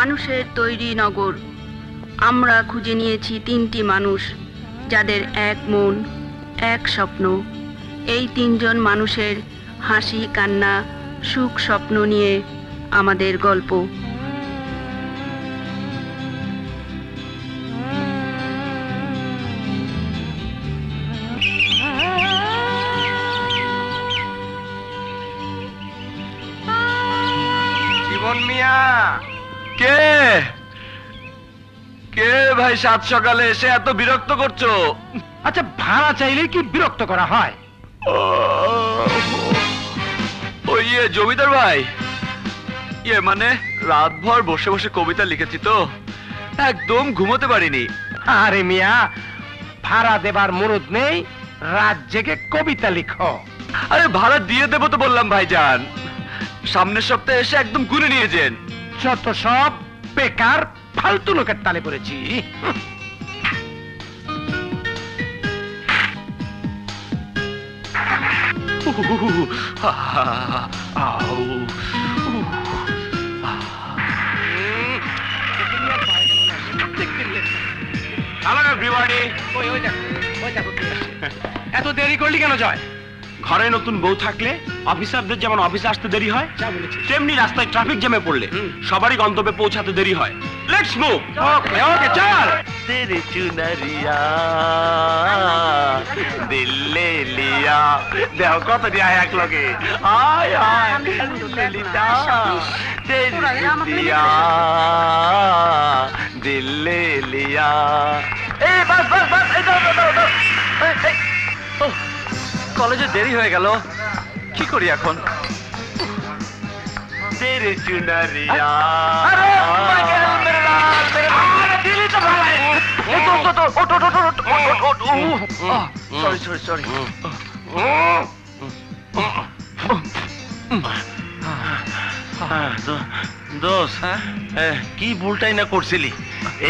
মানুষের তৈরি নগর। আমরা খুঁজে নিয়েছি 3টি মানুষ, যাদের এক মন, এক স্বপ্ন। এই 3জন মানুষের হাসি, কান্না, সুখ, স্বপ্ন নিয়ে আমাদের গল্প। জীবন মিয়া, কে কে ভাই সাত সকালে এসে এত বিরক্ত করছো? আচ্ছা, ভাড়া চাইলে কি বিরক্ত করা হয়? ওই জমিদার ভাই, মানে রাতভর বসে বসে কবিতা লিখেছি তো, একদম ঘুমোতে পারিনি। আরে মিয়া, ভাড়া দেবার মুরুদ নেই, রাত জেগে কবিতা লিখো। আরে ভাড়া দিয়ে দেবো তো বললাম ভাইজান, সামনের সপ্তাহে এসে একদম গুনে নিয়ে যান। যত সব বেকার ফালতু লোকের তালে পড়েছি। এত দেরি করলি কেন জয়? ঘরে নতুন বউ থাকলে অফিসারদের যেমন অফিসে আসতে দেরি হয়, তেমনি রাস্তায় ট্রাফিক জ্যামে পড়লে সবারই গন্তব্যে পৌঁছাতে দেরি হয়। Let's move. ওকে ওকে, চল। তেরে চুনরিয়া দিল লে লিয়া, দেখো কত দিয়া এক লগে। আয় আয় লিটা তেরে চুনরিয়া দিল লে লিয়া। এই বাস বাস বাস, এই দাও দাও দাও। কলেজে দেরি হয়ে গেল, কি করি এখন? তেরে চুনরিয়া। আরে মাইকেল, মেরে লাল, মেরে লাল, দিলি তো ভাই। Sorry sorry sorry. দোষ, কি ভুলটাই না করছিলি?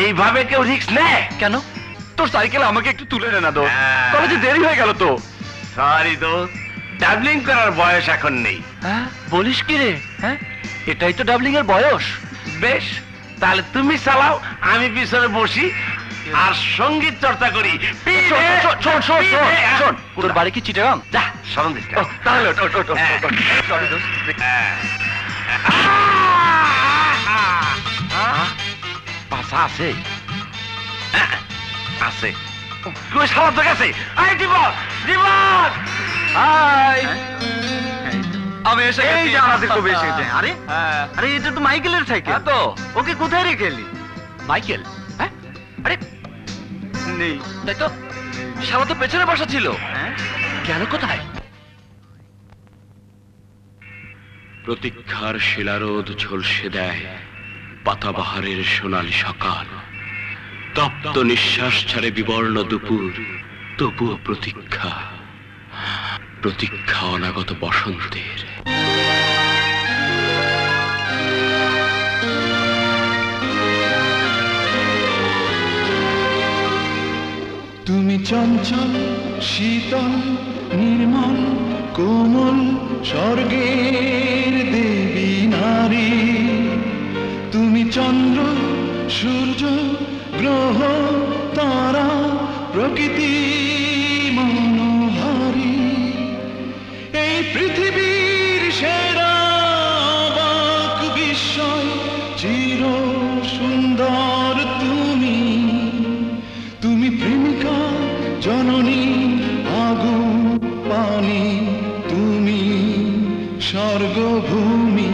এইভাবে কেউ রিস্ক নেয় কেন? তোর সাইকেল আমাকে একটু তুলে নে না দোস্ত, কলেজে দেরি হয়ে গেল তো। সরি দোস্ত, ডাবলিং করার বয়স এখন নেই। বলিস কি রে? হ্যাঁ, এটাই তো ডাবলিং এর বয়স। বেশ, তাহলে তুমি চালাও, আমি পিছনে বসি আর সঙ্গীত চর্চা করি। তোর বাড়ি কি চিটাগাং? যা শরণ দিস। তাহলে সরি দোস্ত। পাশা আছে আছে, কই সারা তো গেছে। আই জীবন, জীবন, হাই, আমি এসে এই যে আমাদের কবি এসেছে। আরে আরে, এটা তো মাইকেলের সাইকেল। তো ওকে কোথায় রেখে এলি? মাইকেল? হ্যাঁ, আরে নেই। তাই তো, শালা তো পেছনে বসা ছিল। গেল কোথায়? প্রতীক্ষার শিলারোদ ঝলসে দেয় পাতাবাহারের সোনালী সকাল, তপ্ত নিঃশ্বাস ছাড়ে বিবর্ণ দুপুর, তবুও প্রতীক্ষা, প্রতীক্ষা অনাগত বসন্তের। তুমি চঞ্চল, শীতল, নির্মল, কোমল, স্বর্গের দেবী নারী। তুমি চন্দ্র, সূর্য, গ্রহ, তারা, প্রকৃতি মনোহারী। এই পৃথিবীর সেরা অবাক বিস্ময়, চির সুন্দর তুমি। তুমি প্রেমিকা, জননী, আগুন পানি, তুমি স্বর্গভূমি।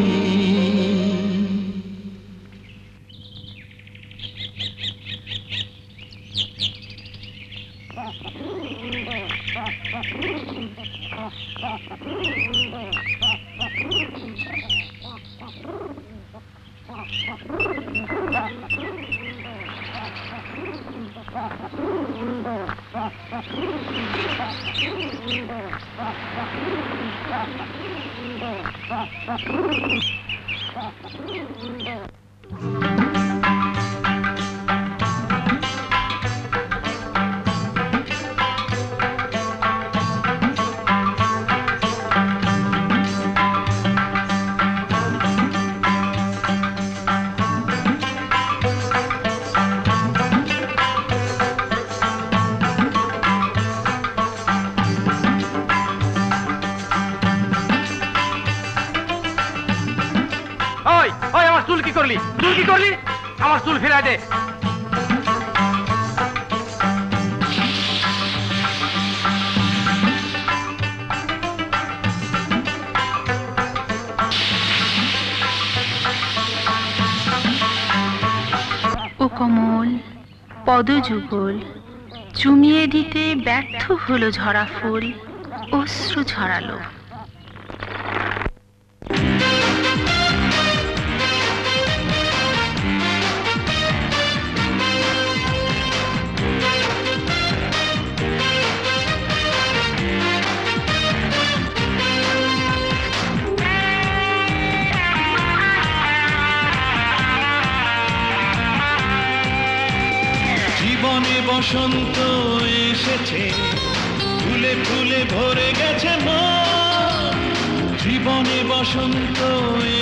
করলি? তুই কি করলি? আমার চুল ফেরাই দে। ও কমল পদযুগল চুমিয়ে দিতে ব্যর্থ হলো ঝরা ফুল, অশ্রু ঝরালো। জীবনে বসন্ত এসেছে, ফুলে ফুলে ভরে গেছে মন। জীবনে বসন্ত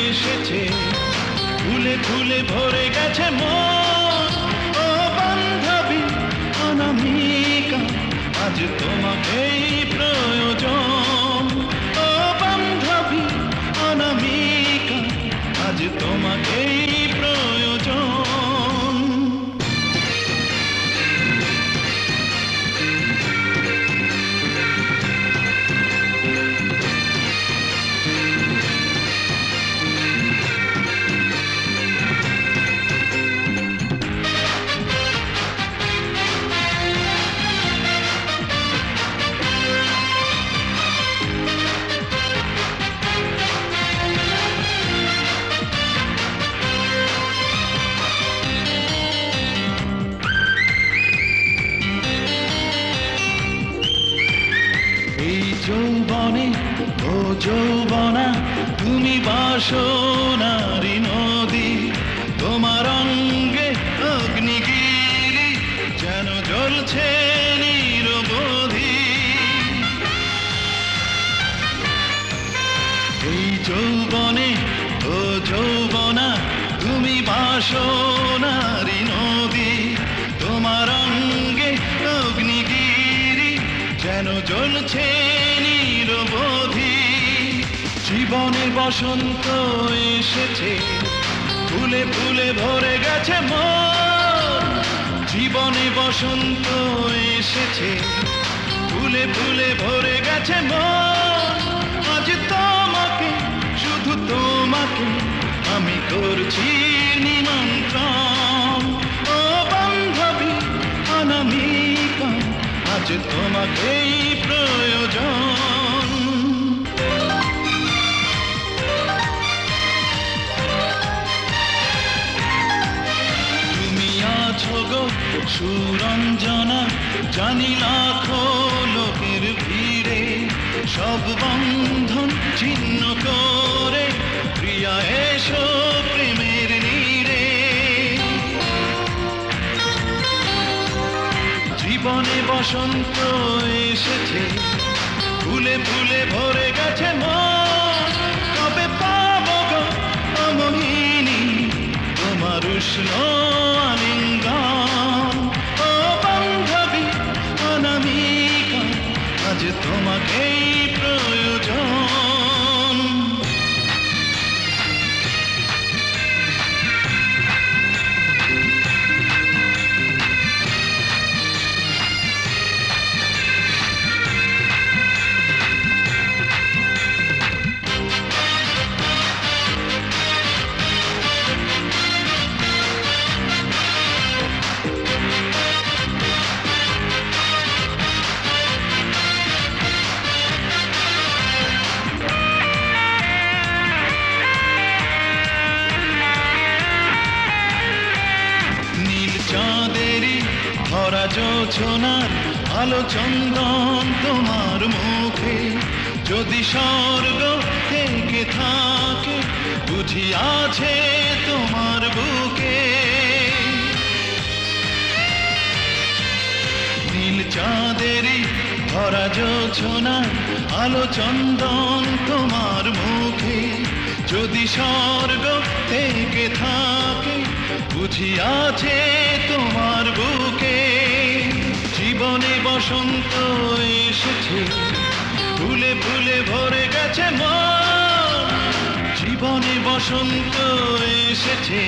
এসেছে, ফুলে ফুলে ভরে গেছে মন। ও বান্ধবী অনামিকা, আজ তোমাকেই প্রয়োজন। ও বান্ধবী অনামিকা, আজ তোমাকেই প্রয়োজন। যৌবনে ও যৌবনা, তুমি বাসনারি নদী। তোমার অঙ্গে অগ্নিগিরি যেন জ্বলছে নিরবধি। এই যৌবনে ও যৌবনা, তুমি বাসনারি নদী। তোমার অঙ্গে অগ্নিগিরি যেন জ্বলছে নিরবধি। জীবনে বসন্ত এসেছে, ফুলে ফুলে ভরে গেছে মন। জীবনে বসন্ত এসেছে, ফুলে ফুলে ভরে গেছে মন। আজ তোমাকে, শুধু তোমাকে আমি করছি নিমন্ত্রণ। ও বান্ধবী অনামিকা, আজ তোমাকেই প্রয়োজন। তুমি আছো গো সুরঞ্জনা, জানি লাখো লোকের ভিড়ে সব বন্ধন ছিন্ন করে প্রিয়া এসো প্রেমের নীড়ে। জীবনে বসন্ত এসেছে, ফুলে ফুলে ভরে গেছে মন। কবে পাবো গো মোহিনী তোমার উষ্ণ আলিঙ্গন। ও বান্ধবী অনামিকা, আজ তোমাকেই প্রয়োজন। ভরা জোছনার আলো চন্দন তোমার মুখে, যদি স্বর্গ থেকে থাকে বুঝি আছে তোমার বুকে। নীল চাঁদেরই ভরা জোছনার আলো চন্দন তোমার মুখে, যদি স্বর্গ থেকে থাকে বুঝি আছে তোমার বুকে। জীবনে বসন্ত এসেছে, ফুলে ফুলে ভরে গেছে মন। জীবনে বসন্ত এসেছে,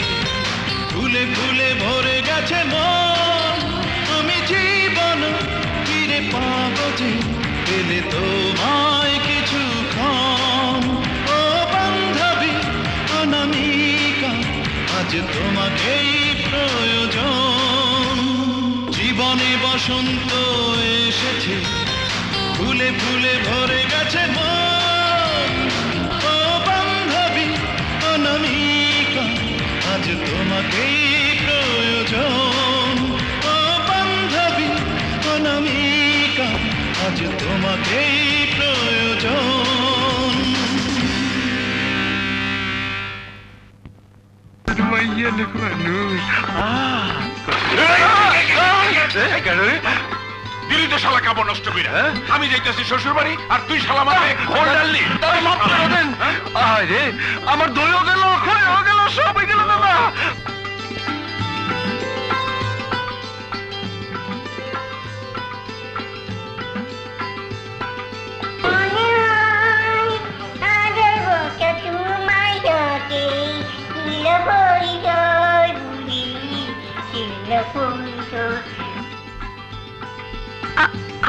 ফুলে ফুলে ভরে গেছে মন। আমি জীবন ফিরে পাবো যে পেলে তোমায় কিছুক্ষণ। ও বান্ধবী অনামিকা, আজ তোমাকেই প্রয়োজন। জীবনে বসন্ত এসেছে, ফুলে ফুলে ভরে গেছে মন। ও বান্ধবী অনামিকা, আজ তোমাকেই প্রয়োজন। ও বান্ধবী অনামিকা, আজ তোমাকেই প্রয়োজন। দিলি তো শালা কাপড় নষ্ট করে। আমি যাইতেছি শ্বশুর বাড়ি আর তুই শালা মাথায় ঘোল ডাললি। আরে আমার দইও গেল, খইও গেল, সবই গেল দাদা।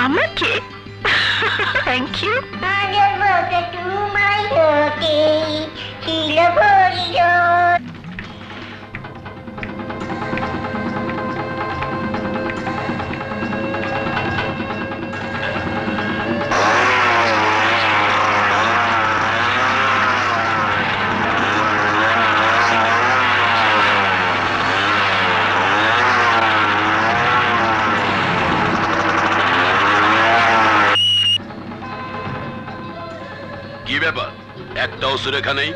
আমাকে থ্যাংক ইউ। কি ব্যাপার, একটাও সুরেখা নেই?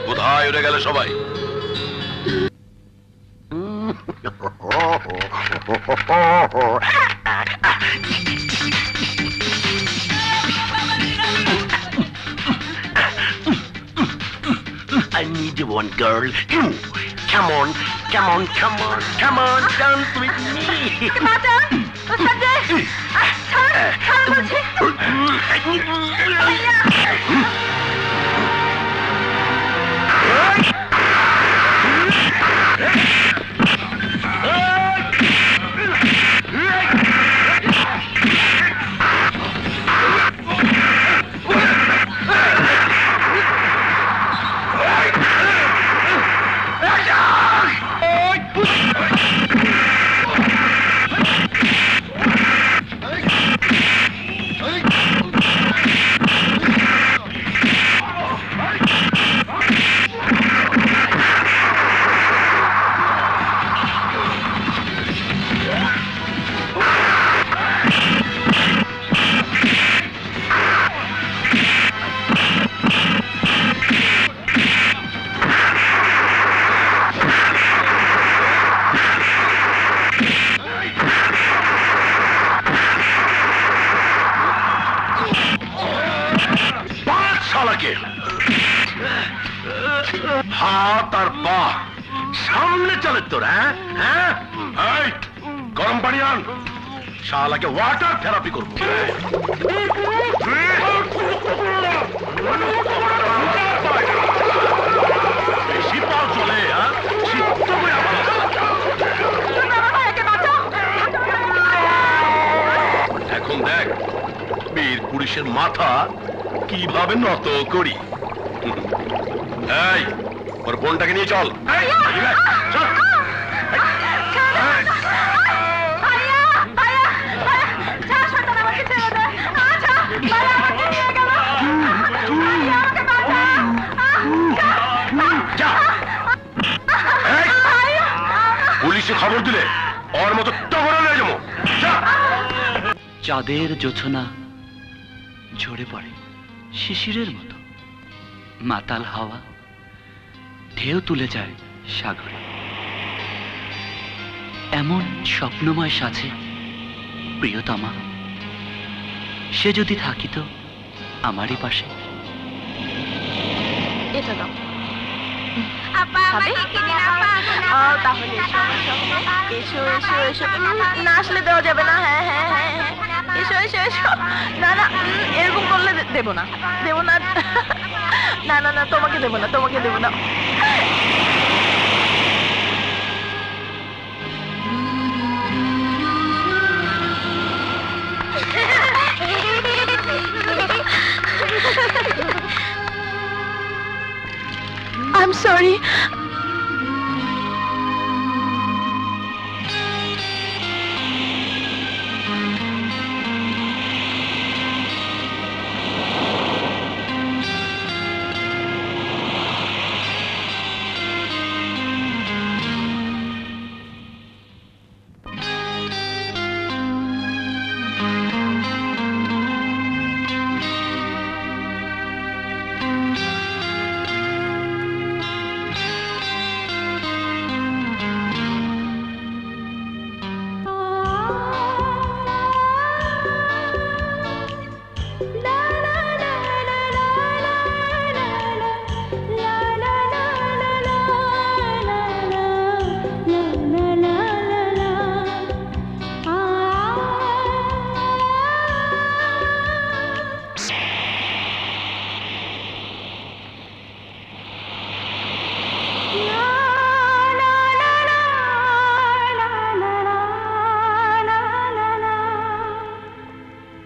কোথায় উড়ে গেল সবাই? I need one girl. You, come on, come on, come on, come on, dance with me. হাত আর পা সামনে চলে তোর। হ্যাঁ, গরম পানি আন, শালাকে ওয়াটার থেরাপি করবো। বেশি পাও চলে। এখন দেখ বীর পুরুষের মাথা কিভাবে নত করি। এই, ওর বোনটাকে নিয়ে চল। পুলিশে খবর দিলে ওর মতো টগরা নিয়ে যাবো। চাঁদের জোছনা ঝরে পড়ে শিশিরের মতো, মাতাল হাওয়া ঢেউ তুলে যায় সাগরে। এমন স্বপ্নময় সাথে প্রিয়তমা, সে যদি থাকিত আমারই পাশে। এটা দাও। তাহলে এসো এসো এসো। না আসলে দেওয়া যাবে না। হ্যাঁ হ্যাঁ হ্যাঁ হ্যাঁ, এসো এসো এসো। না না, এরকম করলে দেবো না, দেবো না, না না না, তোমাকে দেবো না, তোমাকে দেবো না। I'm sorry.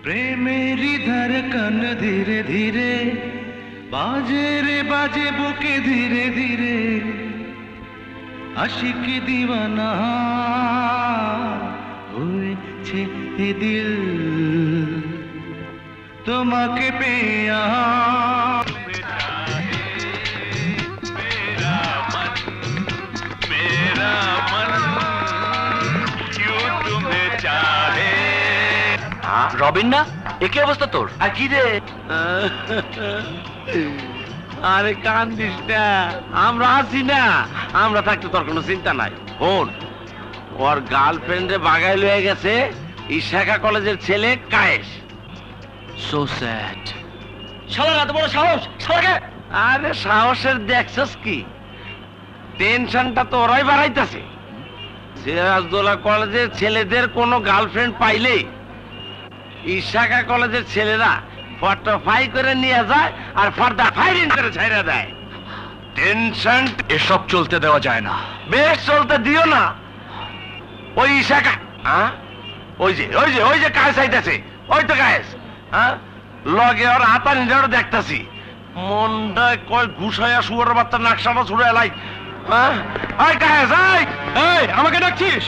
प्रेमेरी धड़कन धीरे धीरे बाजे रे बाजे बुके धीरे धीरे आशिकी दीवाना হয়েছে এ দিল তোমাকে পেয়া রবিন না, একই অবস্থা তোর। আর কি রে? আরে কান্দিস না, আমরা আছি না, আমরা থাকতে তোর কোনো চিন্তা নাই। শোন, ওর গার্লফ্রেন্ডে বাগাই লয়ে গেছে ইশাকা কলেজের ছেলে কায়েস। So sad. শালার এত বড় সাহস, শালাকে! আরে সাহসের দেখছস কি? টেনশনটা তো ওরাই বাড়াইতেছে। সিরাজদৌল্লা কলেজের ছেলেদের কোনো গার্লফ্রেন্ড পাইলেই ইশাকা কলেজের ছেলেরা ফটো ফাই করে নিয়ে যায় আর ফর্দা ফায়ারিং করে ছাইড়া দেয়। টেনশন এসব চলতে দেওয়া যায় না। বেশ চলতে দিও না। ওই ইশাকা, হ্যাঁ, ওই যে ওই যে ওই যে কায়েস আইতাছে, ওই তো কায়েস, হ্যাঁ, লগে ওর হাতানি ধরে দেখতাছি। মনটায় কয় ঘুষাইয়া শুয়ার বাচ্চা নাকশাটা ছুড়ে এলাই। হ্যাঁ, ওই কায়েস, এই আমাকে ডাকছিস?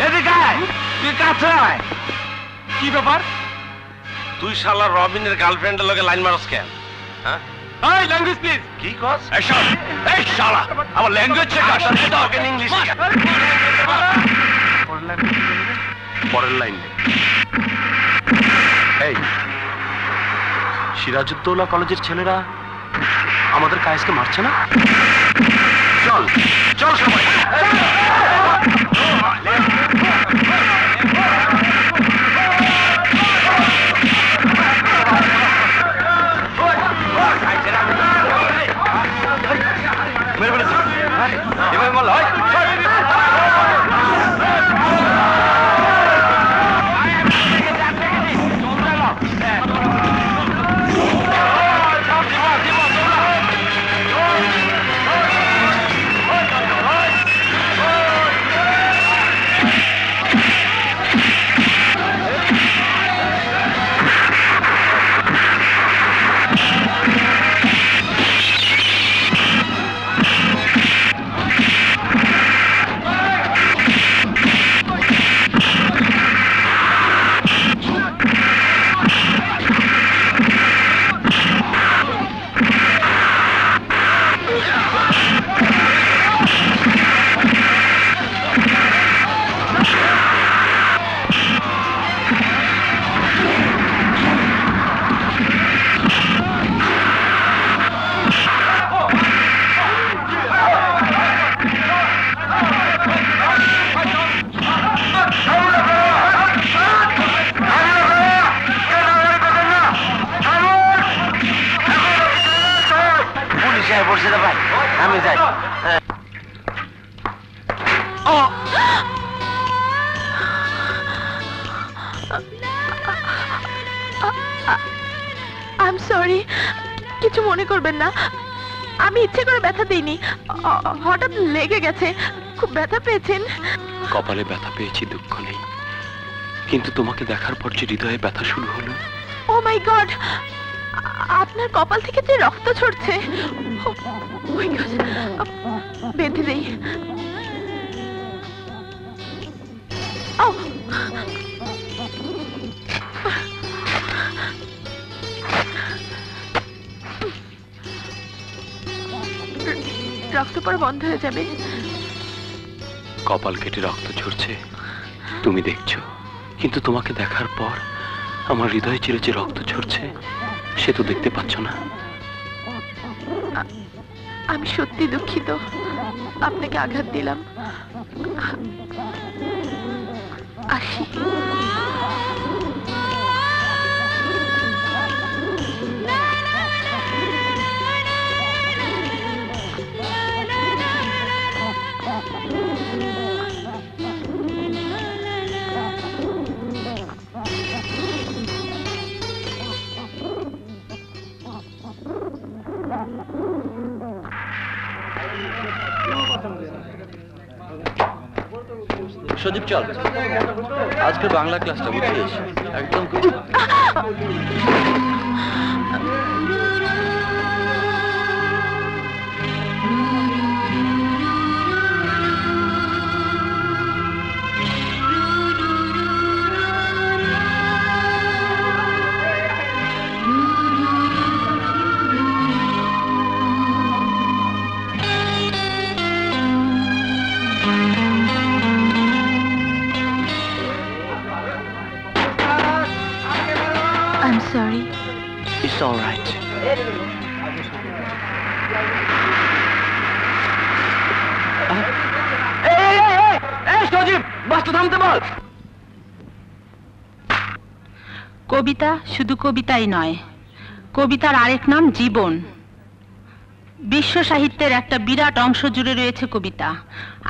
এদিকে আয়, তুই কাছে আয়। কি ব্যাপার? তুই শালা রবিনের গার্লফ্রেন্ডের লগে লাইন মারস কেন? হ্যাঁ, এই ল্যাঙ্গুয়েজ প্লিজ। কি কস? এই শালা আমার ল্যাঙ্গুয়েজ শেখাস। ইংলিশ পরের লাইন। এই সিরাজউদ্দৌলা কলেজের ছেলেরা আমাদের কায়েসকে মারছে না? চল চল সবাই। আমি যাই। আই এম সরি, কিছু মনে করবেন না, আমি ইচ্ছে করে ব্যথা দিইনি, হঠাৎ লেগে গেছে। খুব ব্যথা পেয়েছেন? কপালে ব্যথা পেয়েছি, দুঃখ নেই, কিন্তু তোমাকে দেখার পর যে হৃদয়ে ব্যথা শুরু হলো। ও মাই গড, আপনার কপাল থেকে যে রক্ত ঝরছে। Oh my God, বেঁধে দেই। Oh! রক্ত পড়া বন্ধ হয়ে যাবে। কপাল কেটে রক্ত ঝরছে তুমি দেখছো, কিন্তু তোমাকে দেখার পর আমার হৃদয়ে চিরে যে রক্ত ঝরছে সে তো দেখতে পাচ্ছ না। আমি সত্যি দুঃখিত, আপনাকে আঘাত দিলাম। আসি। সজীব চল, আজকে বাংলা ক্লাসটা বুঝিস একদম। I'm sorry. It's all right. সজীব, বাসটা থামতে বল। কবিতা শুধু কবিতাই নয়, কবিতার আরেক নাম জীবন। বিশ্ব সাহিত্যের একটা বিরাট অংশ জুড়ে রয়েছে কবিতা।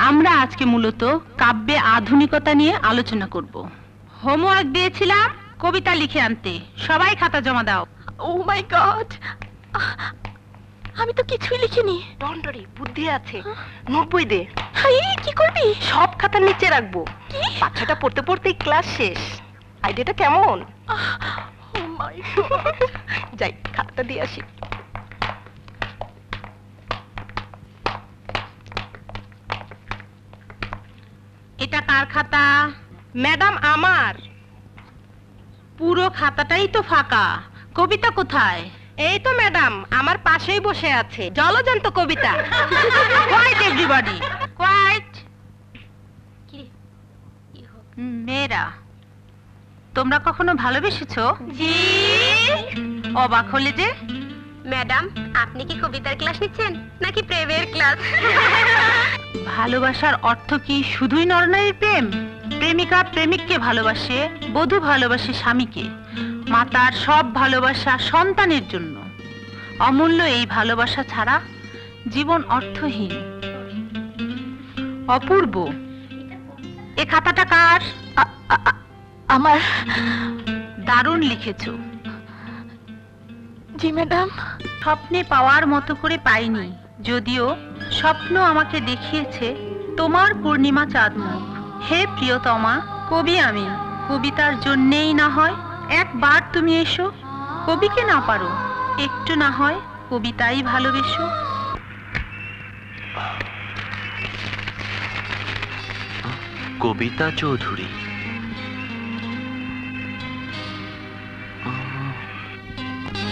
আমরা আজকে মূলত কাব্যে আধুনিকতা নিয়ে আলোচনা করব। হোমওয়ার্ক দিয়েছিলাম কবিতা লিখে আনতে, সবাই খাতা জমা দাও। Oh my God! আমি তো কিছুই লিখিনি। ডন্ডরি বুদ্ধি আছে, নোট বই দে। হাই, কি করবি? সব খাতার নিচে রাখবো। কি? বাচ্চাটা পড়তে পড়তেই ক্লাস শেষ। আইডিয়াটা কেমন? Oh my God! যাই খাতাটা দিয়ে আসি। এটা কার খাতা? ম্যাডাম আমার। পুরো খাতাটাই তো ফাঁকা, কবিতা কোথায়? এই তো ম্যাডাম আমার পাশেই বসে আছে, জলজান্ত কবিতা। Quiet everybody, quiet. মেয়েরা, তোমরা কখনো ভালোবেসেছো? জি। অবাক হলে যে? ম্যাডাম আপনি কি কবিতার ক্লাস নিচ্ছেন নাকি প্রেমের ক্লাস? ভালোবাসার অর্থ কি শুধুই নরনারীর প্রেম? প্রেমিকা প্রেমিককে ভালোবাসে, বধূ ভালোবাসে স্বামীকে। মাতার সব ভালোবাসা সন্তানের জন্য। অমূল্য এই ভালোবাসা ছাড়া জীবন অর্থহীন। অপূর্ব, এ খাতাটা কার? আমার। দারুণ লিখেছো। জি ম্যাডাম। স্বপ্নে পাওয়ার মতো করে পাইনি, যদিও স্বপ্ন আমাকে দেখিয়েছে তোমার পূর্ণিমা চাঁদ মুখ। হে প্রিয়তমা, কবি আমি, কবিতার জন্যেই না হয় একবার তুমি এসো। কবিকে না পারো, একটু না হয় কবিতাই ভালোবেসো। কবিতা চৌধুরী।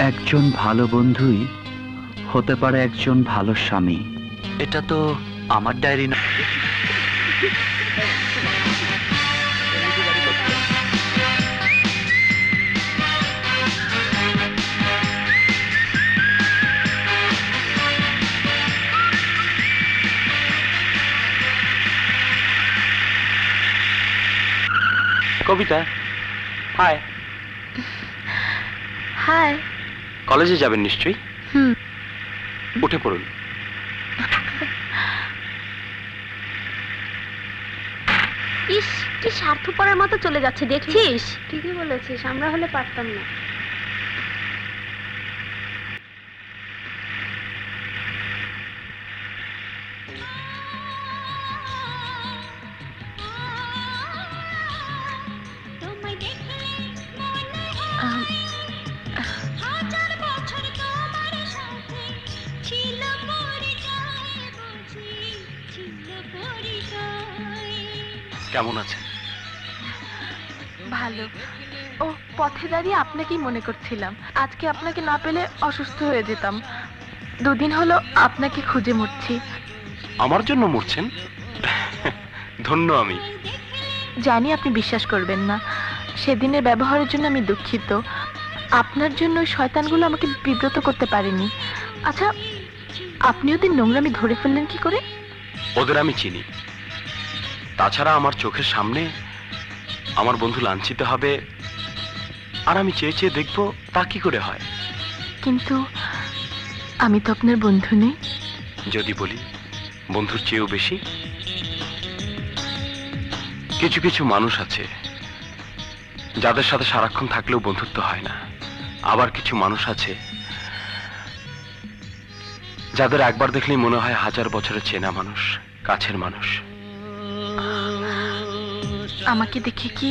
একজন ভালো বন্ধুই হতে পারে একজন ভালো স্বামী। এটা তো আমার ডায়েরি না। কবিতা, হাই। হাই। কলেজে যাবেন নিশ্চয়ই? হুম। উঠে পড়ুন। ইস, কি স্বার্থপরের মতো চলে যাচ্ছে দেখছিস? ঠিকই বলেছিস, আমরা হলে পারতাম না। কেমন আছেন? ভালো। ও পথে দাঁড়িয়ে আপনাকেই মনে করছিলাম। আজকে আপনাকে না পেলে অসুস্থ হয়ে যেতাম। দুদিন হলো আপনাকে খুঁজে মরছি। আমার জন্য মরছেন? ধন্য আমি। জানি আপনি বিশ্বাস করবেন না। সেদিনের ব্যবহারের জন্য আমি দুঃখিত। আপনার জন্য ওই শয়তানগুলো আমাকে বিব্রত করতে পারেনি। আচ্ছা, আপনি ওদের নোংরামি ধরে ফেললেন কি করে? ওদের আমি চিনি। তাছাড়া আমার চোখের সামনে আমার বন্ধু লাঞ্ছিত হবে আর আমি চেয়ে চেয়ে দেখবো তা কি করে হয়? কিন্তু আমি তো আপনার বন্ধু নেই। যদি বলি বন্ধুর চেয়েও বেশি। কিছু কিছু মানুষ আছে যাদের সাথে সারাক্ষণ থাকলেও বন্ধুত্ব হয় না। আবার কিছু মানুষ আছে যাদের একবার দেখলেই মনে হয় 1000 বছরের চেনা মানুষ, কাছের মানুষ। আমাকে দেখে কি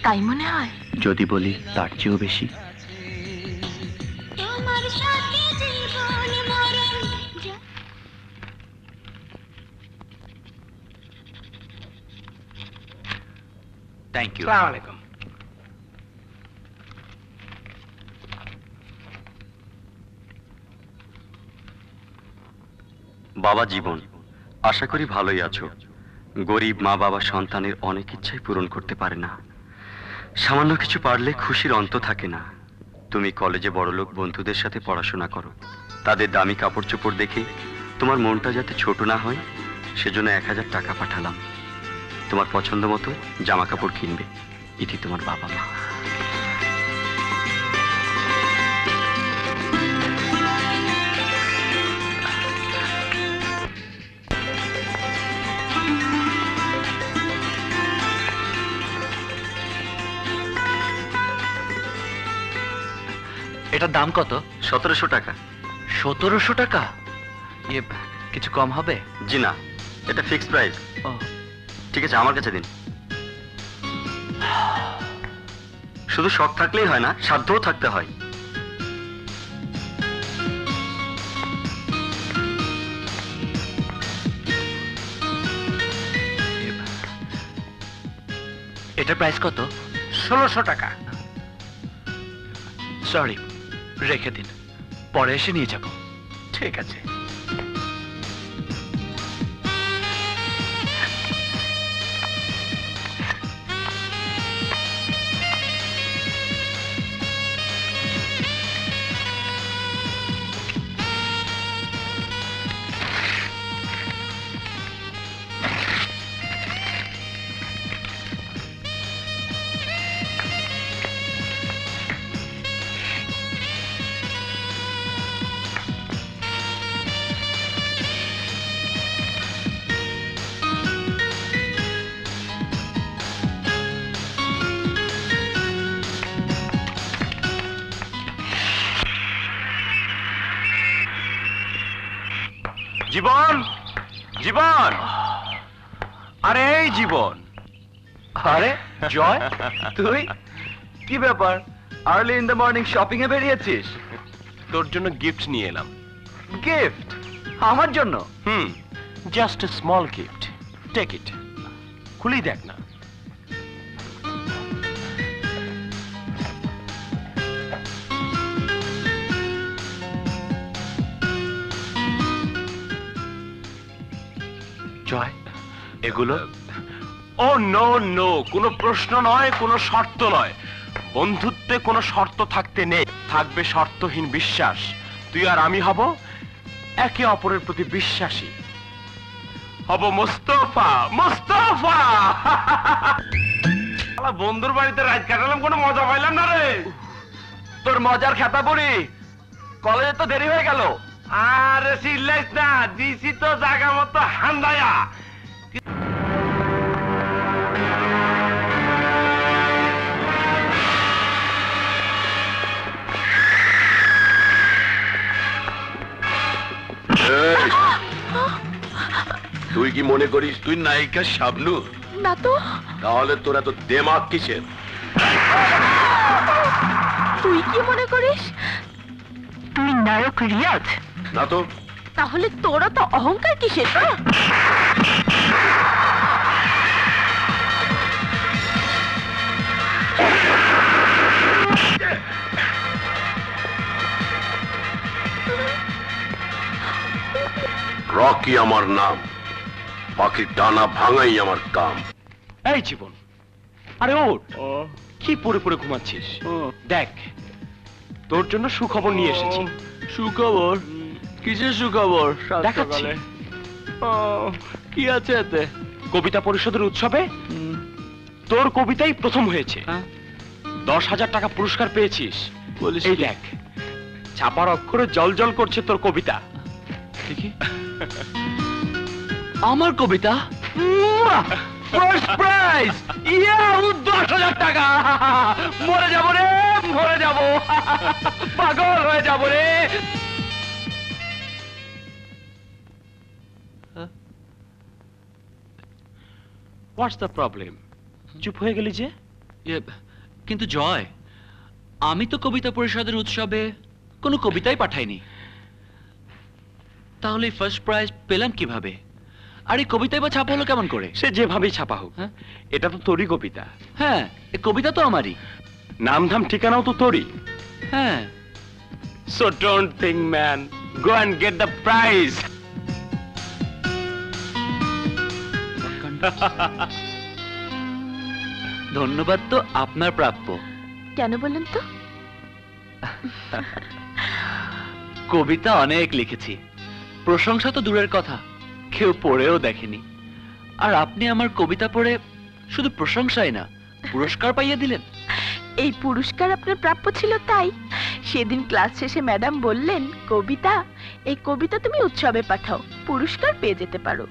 তাই মনে হয়? যদি বলি তার চেয়েও বেশি। Thank you. আসসালামু আলাইকুম। বাবা জীবন, আশা করি ভালোই আছো। গরিব মা বাবা সন্তানের অনেক ইচ্ছাই পূরণ করতে পারে না। সামান্য কিছু পারলে খুশির অন্ত থাকে না। তুমি কলেজে বড়লোক বন্ধুদের সাথে পড়াশোনা করো। তাদের দামি কাপড় চোপড় দেখে তোমার মনটা যাতে ছোট না হয় সেজন্য 1000 টাকা পাঠালাম। তোমার পছন্দ মতো জামা কাপড় কিনবে। এটি তোমার বাবা মা। এটার দাম কত? 1700 টাকা। 1700 টাকা? কিছু কম হবে? জি না, এটা ফিক্সড প্রাইস। ও ঠিক আছে, আমার কাছে দিন। শুধু শখ থাকলেই হয় না, সাধ্যও থাকতে হয়। এটার প্রাইস কত? 1600 টাকা। সরি, রেখে দিন, পরে এসে নিয়ে যাব। ঠিক আছে। জীবন, জীবন, আরে এই জীবন। আরে জয়, তুই কি ব্যাপার? Early in the morning shopping এ বেরিয়েছিস? তোর জন্য গিফট নিয়ে এলাম। গিফট? আমার জন্য? Just a small gift. Take it. খুলেই দেখ না। জয়, এগুলো? ও নো নো, কোনো প্রশ্ন নয়, কোনো শর্ত নয়। বন্ধুত্বে কোনো শর্ত থাকতে নেই, থাকবে শর্তহীন বিশ্বাস। তুই আর আমি হব একে অপরের প্রতি বিশ্বাসী। হব মোস্তফা, মোস্তফা। বন্ধুর বাড়িতে রাত কাটালাম, কোনো মজা পাইলাম না রে। তোর মজার খাতা পড়ি, কলেজে তো দেরি হয়ে গেল। আরে চিল্লাইস না, দিছি তো জায়গা মতো হান্দায়া। তুই কি মনে করিস তুই নায়িকা শাবনূর? না তো। তাহলে তোরা তো দেমাগ কিসের? তুই কি মনে করিস তুই নায়ক রিয়াজ? না তো। তাহলে তোরা তো অহংকার কিসের? রকি আমার নাম, পাখির ডানা ভাঙাই আমার কাম। এই জীবন, আরে ওঠ, কি পড়ে পড়ে ঘুমাচ্ছিস? দেখ, তোর জন্য সুখবর নিয়ে এসেছি। সুখবর? কিসের সুখবর? দেখাচ্ছি। কি আছে এতে? কবিতা পরিষদের উৎসবে তোর কবিতাই প্রথম হয়েছে। 10,000 টাকা পুরস্কার পেয়েছিস। এই দেখ, ছাপার অক্ষরে জল জল করছে তোর কবিতা। দেখি। আমার কবিতা? First prize! ইয়া, 10,000 টাকা! মরে যাব রে, মরে যাব, পাগল হয়ে যাব রে। What's the problem? চুপ হয়ে গেলি যে? কিন্তু জয়, আমি তো কবিতা পরিষদের উৎসবে কোনো কবিতাই পাঠাইনি। তাহলে ফার্স্ট প্রাইজ পেলাম কিভাবে? আর এই কবিতাই বা ছাপা হলো কেমন করে? সে যেভাবেই ছাপা হোক, এটা তো তোরই কবিতা। হ্যাঁ, এই কবিতা তো আমারই। নাম ধাম ঠিকানাও তো তোরই। হ্যাঁ। So don't think, man. Go and get the prize. ধন্যবাদ তো আপনার প্রাপ্য। কেন বললেন তো? কবিতা অনেক লিখেছি, প্রশংসা তো দূরের কথা, কেউ পড়েও দেখেনি। আর আপনি আমার কবিতা পড়ে শুধু প্রশংসাই না, পুরস্কার পাইয়ে দিলেন। এই পুরস্কার আপনার প্রাপ্য ছিল তাই সেদিন ক্লাস শেষে ম্যাডাম বললেন, কবিতা, এই কবিতা তুমি উৎসবে পাঠাও, পুরস্কার পেয়ে যেতে পারো।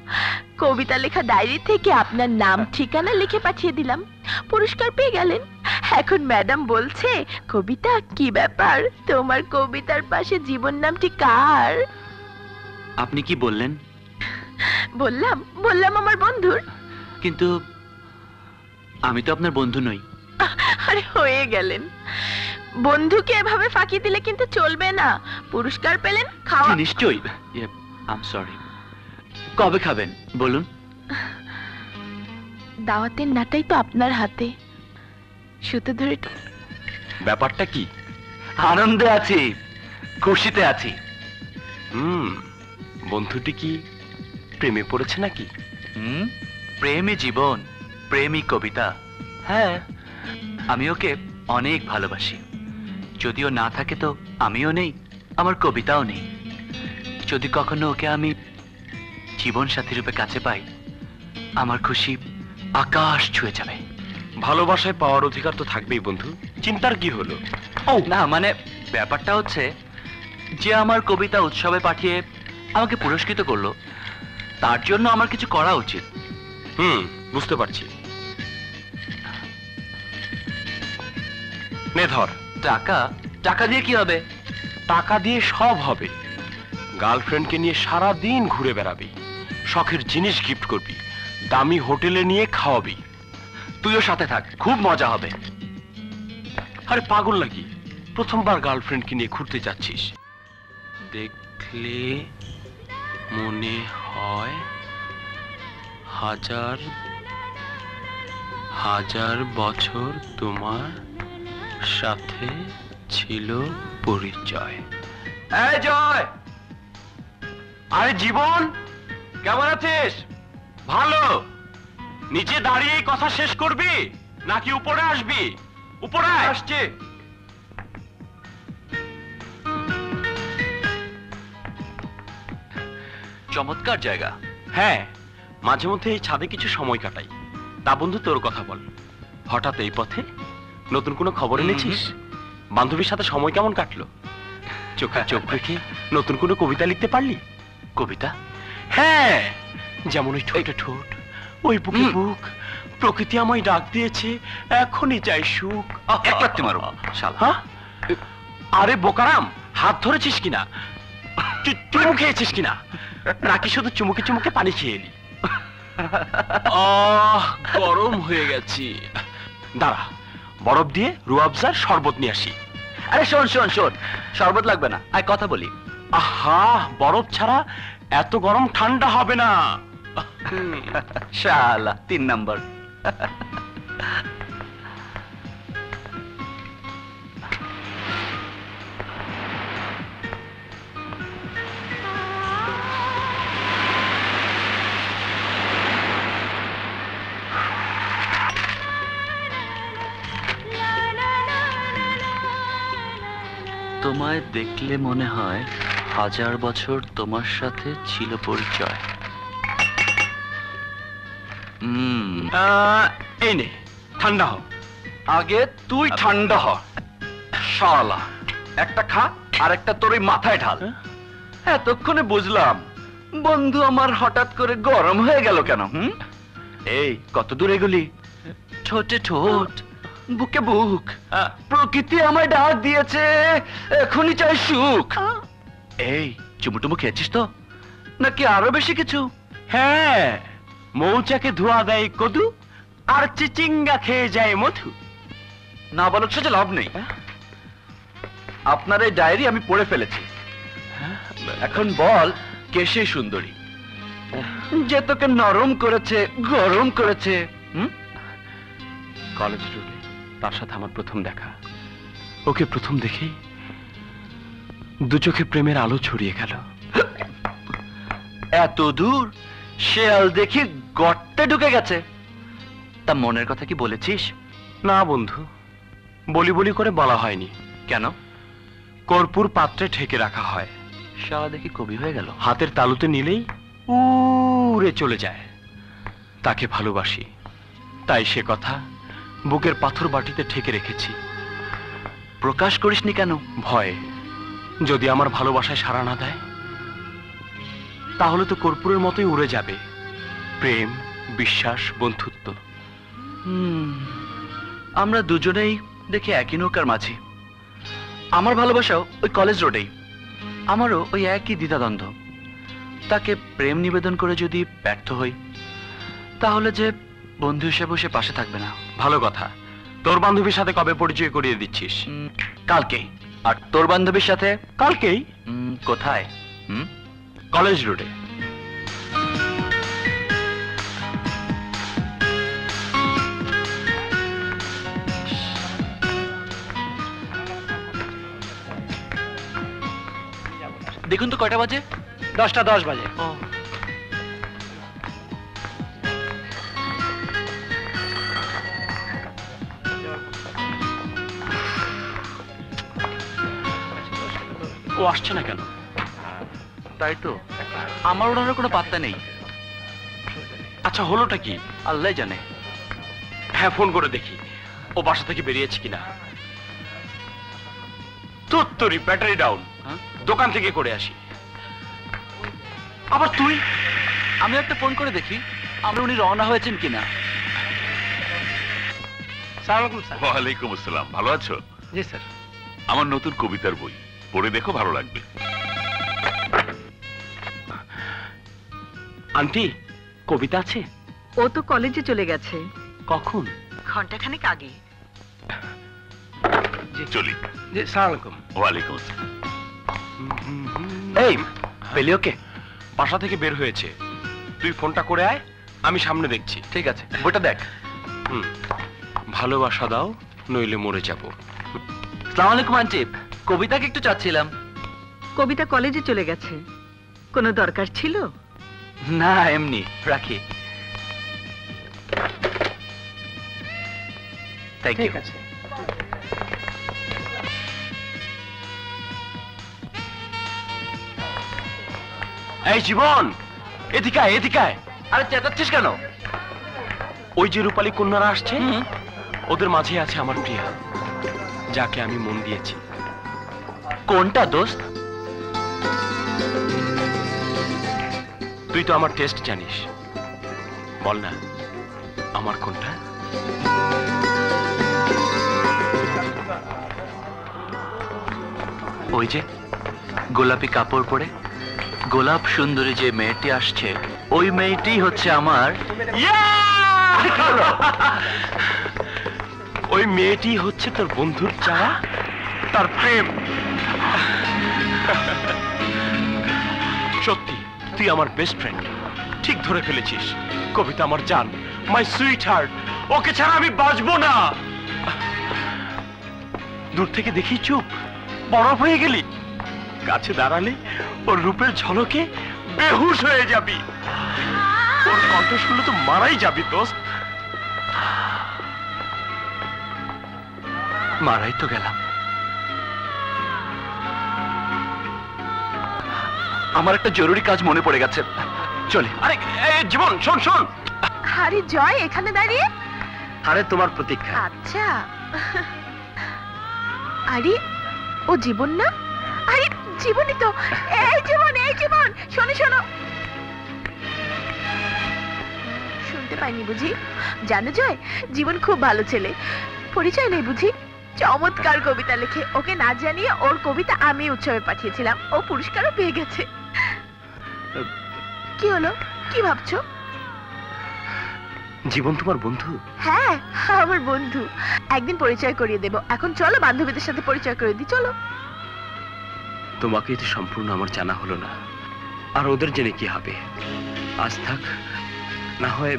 কবিতা লেখা ডায়েরি থেকে আপনার নাম ঠিকানা লিখে পাঠিয়ে দিলাম, পুরস্কার পেয়ে গেলেন। এখন ম্যাডাম বলছে, কবিতা কি ব্যাপার, তোমার কবিতার পাশে জীবন নামটি কার? আপনি কি বললেন? বললাম আমার বন্ধুর। কিন্তু আমি তো আপনার বন্ধু নই। আরে হয়ে গেলেন, বন্ধুকে এভাবে ফাঁকি দিলে কিন্তু চলবে না। পুরস্কার পেলেন, খাওয়া। নিশ্চয়ই। I am sorry. কবে খাবেন বলুন? দাওয়াতের নাটাই তো আপনার হাতে, সুতো ধরে। ব্যাপারটা কি? আনন্দে আছি, খুশিতে আছি। বন্ধুটি কি প্রেমে পড়েছে নাকি? প্রেমই জীবন, প্রেমই কবিতা। হ্যাঁ, আমি ওকে অনেক ভালোবাসি। যদিও না থাকে তো আমিও নেই, আমার কবিতাও নেই। যদি কখনো ওকে আমি জীবন সাথী রূপে কাছে পাই, আমার খুশি আকাশ ছুঁয়ে যাবে। ভালোবাসায় পাওয়ার অধিকার তো থাকবেই বন্ধু, চিন্তার কি হলো? না, মানে ব্যাপারটা হচ্ছে যে আমার কবিতা উৎসবে পাঠিয়ে আমাকে পুরস্কৃত করলো, তার জন্য আমার কিছু করা উচিত। বুঝতে পারছি। নে ধর। টাকা দিয়ে কি হবে? টাকা দিয়ে সব হবে। গার্লফ্রেন্ডকে নিয়ে সারা দিন ঘুরে বেড়াবি, শখের জিনিস গিফট করবি, দামি হোটেলে নিয়ে খাওয়াবি। তুইও সাথে থাক, খুব মজা হবে। আরে পাগল নাকি, প্রথমবার গার্লফ্রেন্ডকে নিয়ে ঘুরতে যাচ্ছিস। দেখলে মনে হয় হাজার হাজার বছর তোমার সাথে ছিল পরিচয়। এই জয়! আরে জীবন, কেমন আছিস? ভালো। নিচে দাঁড়িয়ে কথা শেষ করবি নাকি উপরে আসবি? উপরে আসছে। চমৎকার জায়গা। হ্যাঁ, মাঝে মধ্যে এই ছাদে কিছু সময় কাটাই। তা বন্ধু, তোর কথা বল, হঠাৎ এই পথে নতুন কোনো খবর এনেছিস? বান্ধবীর সাথে সময় কেমন কাটলো? চোখে চোখ রেখে নতুন কোনো কবিতা লিখতে পারলি? কবিতা? হ্যাঁ, যেমন ওই ঠোঁটে ঠোঁট, ওই বুকে বুক, প্রকৃতি আমায় ডাক দিয়েছে, এখনই চাই সুখ। এক লাথি মারো শালা। হ্যাঁ? আরে বোকারাম, হাত ধরেছিস কিনা? চুমু খেয়েছিস কিনা? নাকি শুধু চুমুকে চুমুকে পানি খেয়ে এলি? গরম হয়ে গেছি। দাঁড়া, বরফ দিয়ে রুয়াবজার শরবত নিয়ে আসি। আরে শোন, শরবত লাগবে না, আয় কথা বলি। আহা, বরফ ছাড়া এত গরম ঠান্ডা হবে না। শালা 3 নাম্বার। তোমায় দেখলে মনে হয় 1000 বছর তোমার সাথে ছিল পরিচয়। এই নে, ঠান্ডা হ। আগে তুই ঠান্ডা হ শালা, একটা খা আর একটা তোর ওই মাথায় ঢাল। এতক্ষণে বুঝলাম বন্ধু আমার হঠাৎ করে গরম হয়ে গেল কেন। এই কত দূর এগুলি? ঠোঁটে ঠোঁট, বুকে বুক, প্রকৃতি আমায় ডাক দিয়েছে, এখনই চাই সুখ। এই চুমুটুমু খেয়েছিস তো নাকি আরো বেশি কিছু? হ্যাঁ, মৌচাকে ধোয়া দেয় কদু আর চিচিঙ্গা খেয়ে যায় মধু। না বলার সাথে লাভ নেই। আপনার এই ডায়েরি আমি পড়ে ফেলেছি। এখন বল কে সেই সুন্দরী যে তোকে নরম করেছে, গরম করেছে? কলেজ রোডে তার সাথে আমার প্রথম দেখা। ওকে প্রথম দেখেই দু চোখে প্রেমের আলো ছড়িয়ে গেল। এত দূর শেয়াল দেখি গর্তে ঢুকে গেছে। তা মনের কথা কি বলেছিস? না বন্ধু, বলি বলি করে বলা হয়নি। কেন? কর্পূর পাত্রে ঠেকে রাখা হয়, শালা দেখি কবি হয়ে গেল। হাতের তালুতে নিলেই উড়ে চলে যায়। তাকে ভালোবাসি, তাই সে কথা বুকের পাথর বাটিতে ঠেকে রেখেছি। প্রকাশ করিসনি কেন? ভয়ে, যদি আমার ভালোবাসায় সাড়া না দেয় তাহলে তো কর্পূরের মতোই উড়ে যাবে প্রেম, বিশ্বাস, বন্ধুত্ব। আমরা দুজনেই দেখি একই নৌকার মাঝি। আমার ভালোবাসাও ওই কলেজ রোডেই, আমারও ওই একই দ্বিধাদ্বন্দ্ব। তাকে প্রেম নিবেদন করে যদি ব্যর্থ হই তাহলে যে বন্ধু হিসেবে সে পাশে থাকবে না। ভালো কথা। তোর বান্ধবীর সাথে কবে পরিচয় করিয়ে দিচ্ছিস? কালকেই। আর তোর বান্ধবীর সাথে? কালকেই। কোথায়? কলেজ রোডে। দেখুন তো কয়টা বাজে? 10টা 10 বাজে। ও আসছে না কেন? তাই তো, আমার ওনার কোনো পাত্তা নেই। আচ্ছা, হলোটা কি? আল্লাহ জানে। হ্যাঁ, ফোন করে দেখি ও বাসা থেকে বেরিয়েছে কিনা। তোর ব্যাটারি ডাউন, দোকান থেকে করে আসি। আবার তুই? আমি একটা ফোন করে দেখি আমরা উনি রওনা হয়েছেন কিনা। ওয়ালাইকুম আসসালাম। ভালো আছো? জি স্যার। আমার নতুন কবিতার বই পড়ে দেখো, ভালো লাগবে। আন্টি, কবিতা আছে? ও তো কলেজে চলে গেছে। কখন? ঘন্টাখানেক আগে। চলি। জি সালামালাইকুম। ওয়ালাইকুম আসসালাম। এই পেলি ওকে? বাসা থেকে বের হয়েছে। তুই ফোনটা করে আয়, আমি সামনে দেখছি। ঠিক আছে, বইটা দেখ। ভালোবাসা দাও, নইলে মরে যাব। আসসালামু আলাইকুম আন্টি, কবিতাকে একটু চাচ্ছিলাম। কবিতা কলেজে চলে গেছে। কোনো দরকার ছিল? না, এমনি রাখি। ঠিক আছে। এই জীবন, এদিকে আয়, এদিকে আয়। আরে চেঁচাচ্ছিস কেন? ওই যে রূপালী কন্যারা আসছে, ওদের মাঝে আছে আমার প্রিয়া, যাকে আমি মন দিয়েছি। কোনটা দোস্ত? তুই তো আমার টেস্ট জানিস, বল না আমার কোনটা? ওই যে গোলাপি কাপড় পরে গোলাপ সুন্দরী যে মেয়েটি আসছে, ওই মেয়েটি হচ্ছে আমার। ওই মেয়েটি হচ্ছে তোর বন্ধুর চাওয়া, তার প্রেম। সত্যি তুই আমার বেস্ট ফ্রেন্ড, ঠিক ধরে ফেলেছিস। কবিতা আমার জান, মাই সুইট হার্ট, ওকে ছাড়া আমি বাঁচবো না। দূর থেকে দেখি চুপ, বরফ হয়ে গেলি। কাছে দাঁড়ালে ওর রূপের ঝলকে বেহুশ হয়ে যাবি। ওর কণ্ঠ শুনলে তো মারাই যাবি দোস্ত। মারাই তো গেলাম। আমার একটা জরুরি কাজ মনে পড়ে গেছে, চলে। আরে জীবন শোন শোন। আরে জয় এখানে দাঁড়িয়ে? আরে তোমার প্রতীক্ষা। আচ্ছা। আরে ও জীবন না? আরে জীবনই তো। এই জীবন শোনো শোনো। শুনতে পাইনি বুঝি? জানো জয়, জীবন খুব ভালো ছেলে। পরিচয় নেই বুঝি? চমৎকার কবিতা লেখে। ওকে না জানিয়ে ওর কবিতা আমি উৎসবে পাঠিয়েছিলাম, ও পুরস্কারও পেয়ে গেছে। কি হলো, কি ভাবছো? জীবন তোমার বন্ধু? হ্যাঁ আমার বন্ধু। একদিন পরিচয় করিয়ে দেব। এখন চলো বান্ধবীদের সাথে পরিচয় করে দিই, চলো। তোমাকে তো সম্পূর্ণ আমার জানা হলো না, আর ওদের জেনে কি হবে? আজ থাক, না হয়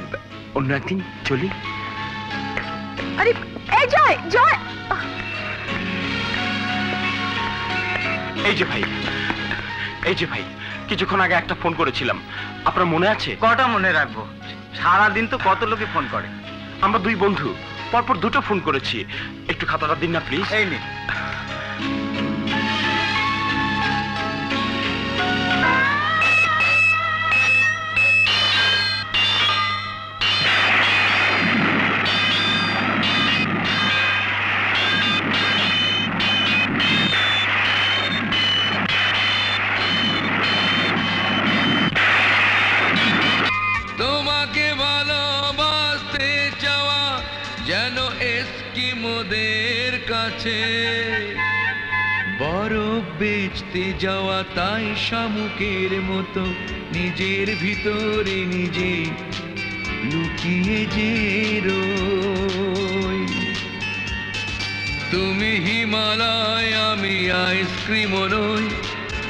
অন্য একদিন চলি। আরে এই জয় জয়। এই যে ভাই কিছুক্ষণ আগে একটা ফোন করেছিলাম, আপনার মনে আছে? কটা মনে রাখবো, সারাদিন তো কত লোকে ফোন করে। আমরা দুই বন্ধু পরপর দুটো ফোন করেছি, একটু খাতাটা দিন না প্লিজ। এই নে। তোমাকে ভালোবাসতে চাওয়া যেন এস্কিমোদের কাছে বরফ বেচতে যাওয়া, তাই শামুকের মতো নিজের ভিতরে নিজে লুকিয়ে যে রই। তুমি হিমালয়, আমি আইসক্রিম নই,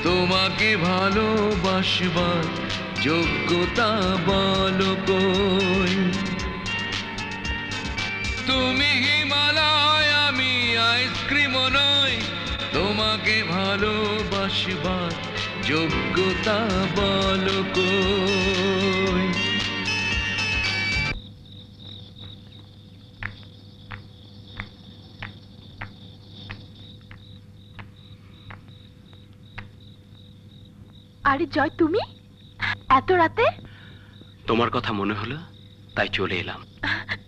তোমাকে ভালোবাসবার যোগ্যতা বলো কই। তুমি হিমালয়, আমি আইসক্রিম নই, তোমাকে ভালোবাসবার যোগ্যতা বলো কই। আরে জয় তুমি এত রাতে? তোমার কথা মনে হলো তাই চলে এলাম।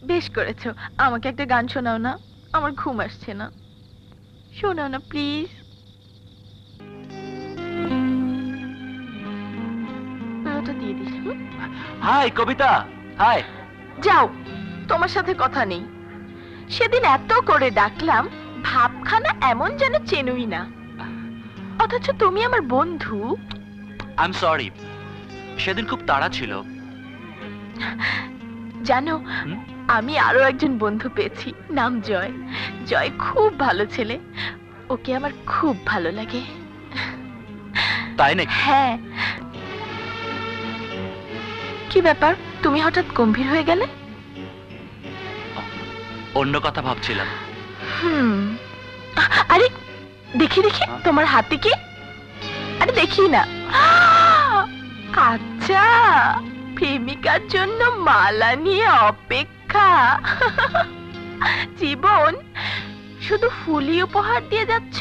বেশ করেছো। আমাকে একটা গান শোনাও না, আমার ঘুম আসছে না। শোনাও না প্লিজ। ওটা দিয়ে দিস। High Kabita, high. যাও, তোমার সাথে কথা নেই। সেদিন এত করে ডাকলাম, ভাবখানা এমন যেন চেনুই না, অথচ তুমি আমার বন্ধু। আই এম সরি, সেদিন খুব তাড়া ছিল। জানো, আমি আরো একজন বন্ধু পেয়েছি, নাম জয়। জয় খুব ভালো ছেলে, ওকে আমার খুব ভালো লাগে। তাই নাকি? হ্যাঁ। কি ব্যাপার, তুমি হঠাৎ গম্ভীর হয়ে গেলে? অন্য কথা ভাবছিলাম। আরে দেখি দেখি তোমার হাতে কি? আরে দেখি না। আচ্ছা, প্রেমিকার জন্য মালা নিয়ে অপেক্ষা। জীবন, শুধু ফুলই উপহার দিয়ে যাচ্ছ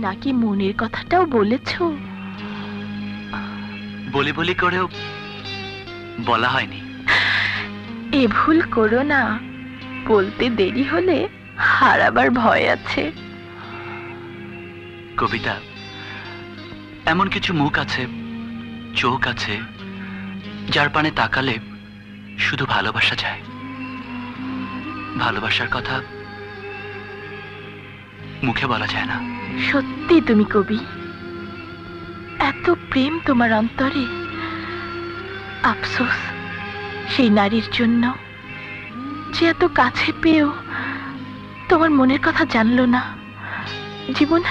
নাকি মনের কথাটাও বলেছো? বলি বলি করেও বলা হয়নি। এ ভুল করো না, বলতে দেরি হলে হারাবার ভয় আছে। কবিতা, এমন কিছু মুখ আছে, চোখ আছে, যার পানে তাকালে শুধু ভালোবাসা যায়। ভালোবাসার কথা মুখে বলা যায় না। সত্যি তুমি কবি, এত প্রেম তোমার অন্তরে। আফসোস সেই নারীর জন্য যে এত কাছে পেয়েও তোমার মনের কথা জানলো না। জীবন,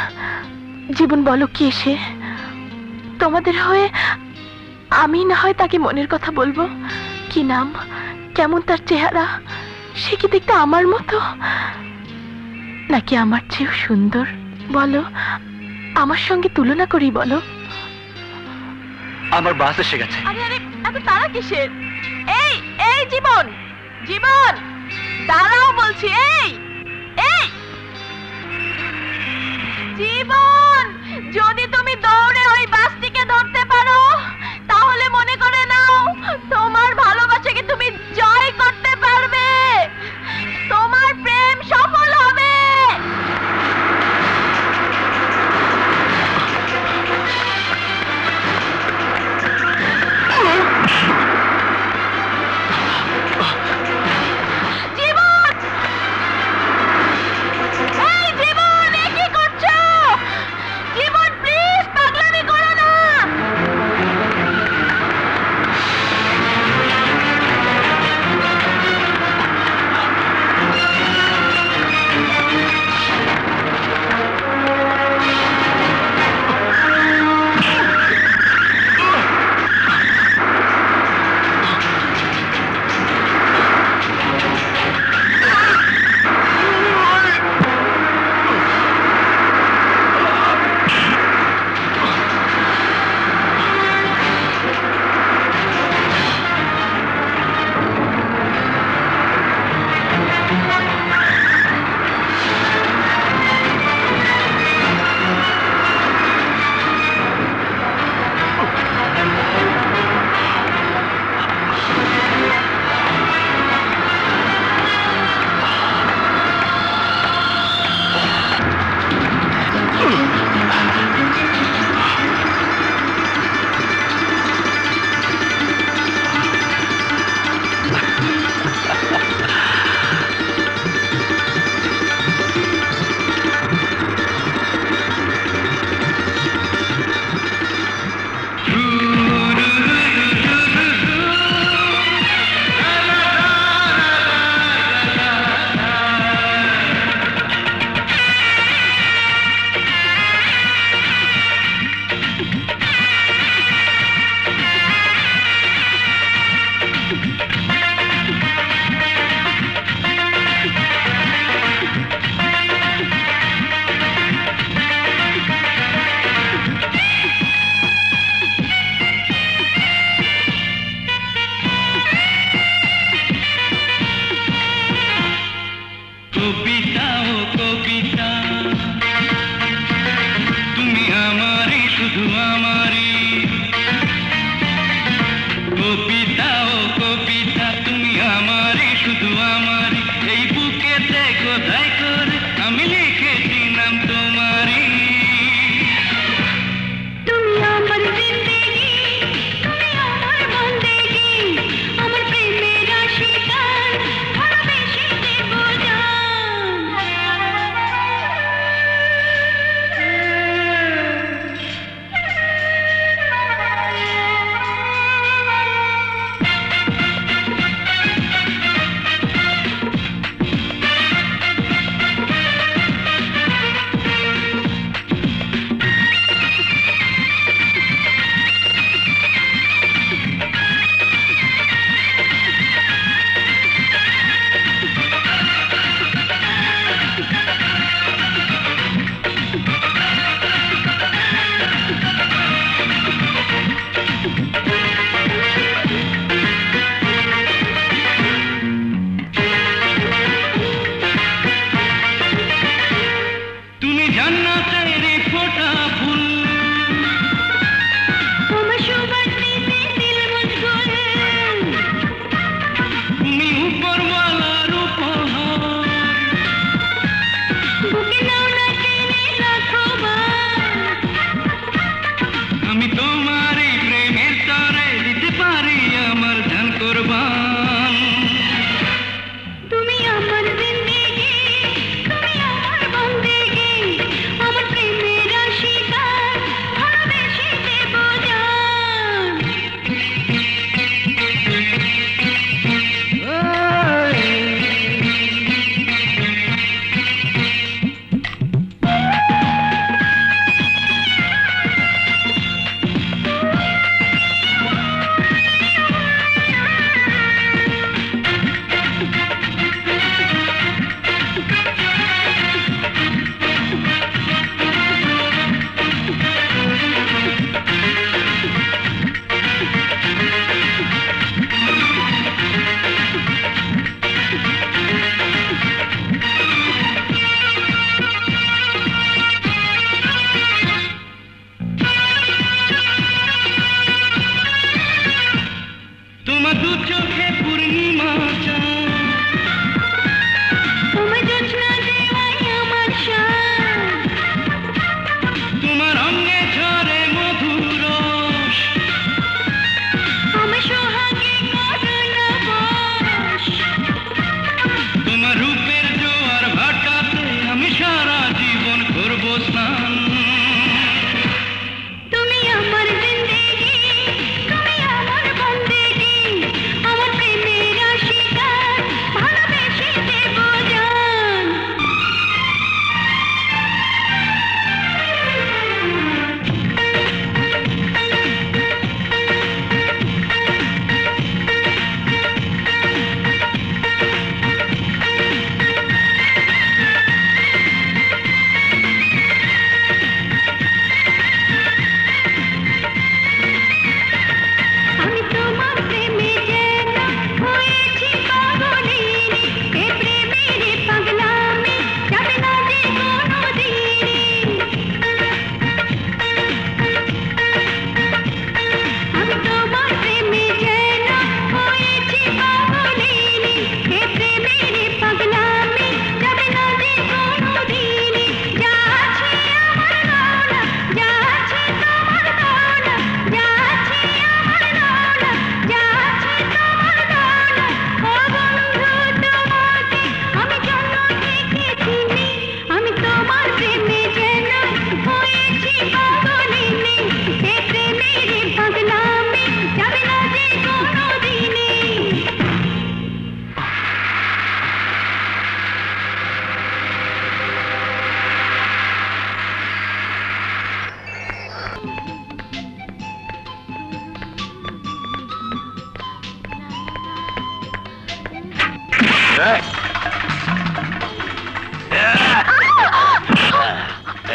জীবন বলো কে সে? তোমাদের হয়ে আমি না হয় তাকে মনের কথা বলবো। কি নাম, কেমন তার চেহারা? সে কি দেখতে আমার মতো নাকি আমার চেয়েও সুন্দর? বলো, আমার সঙ্গে তুলনা করি বলো। আমার বাস এসে গেছে। আরে আরে, এত তাড়া কিসের? এই এই জীবন, জীবন দাঁড়াও বলছি। এই এই জীবন, যদি তুমি দৌড়ে ওই বাসটিকে ধরতে পারো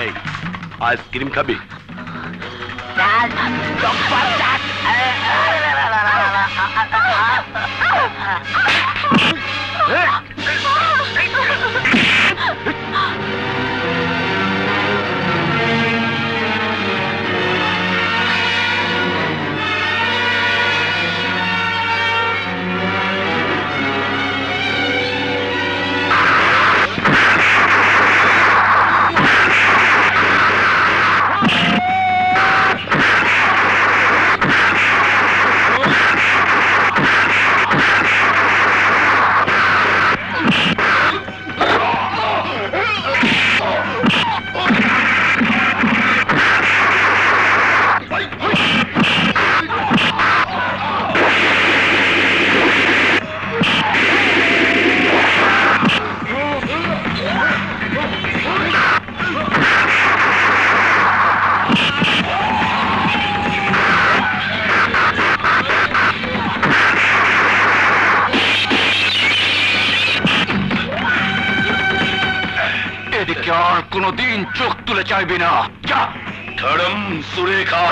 এই আইসক্রিম খাবি? আর কোনদিন চোখ তুলে চাইবি না। যা ধরম সুরেখা।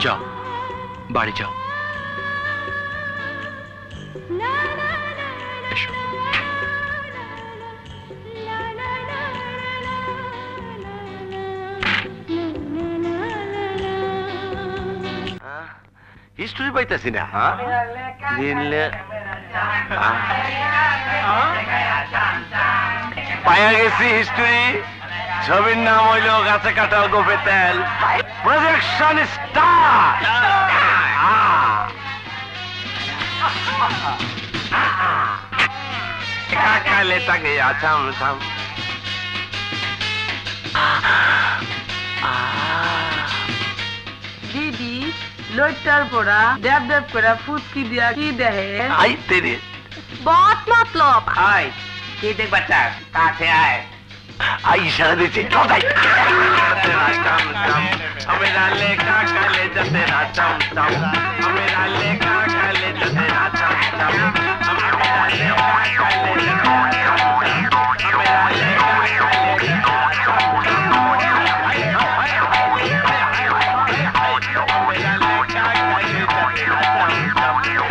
যাও বাড়ি যাও। এসো। হিস্টোরি পাইতেছি না। পাইয়া গেছি হিস্টোরি। ছবির নাম হইল গাছে কাটাল গোপে তেল। Projection start. কাকালে তাকে আছাম থাম। দিদি লইটার পড়া ড্যাব ড্যাব করে ফুটকি দিয়া কি দেহে? আই তেরে बहुत मतलब আই কি দেখ বাচ্চা কাছে আয়। আই ইশারা দিচ্ছে চল যাই। मेरा लेका काले जते राचम चम। मेरा लेका काले जते राचम चम। मेरा लेका काले जते राचम चम। मेरा लेका काले जते राचम चम। मेरा लेका काले जते राचम चम।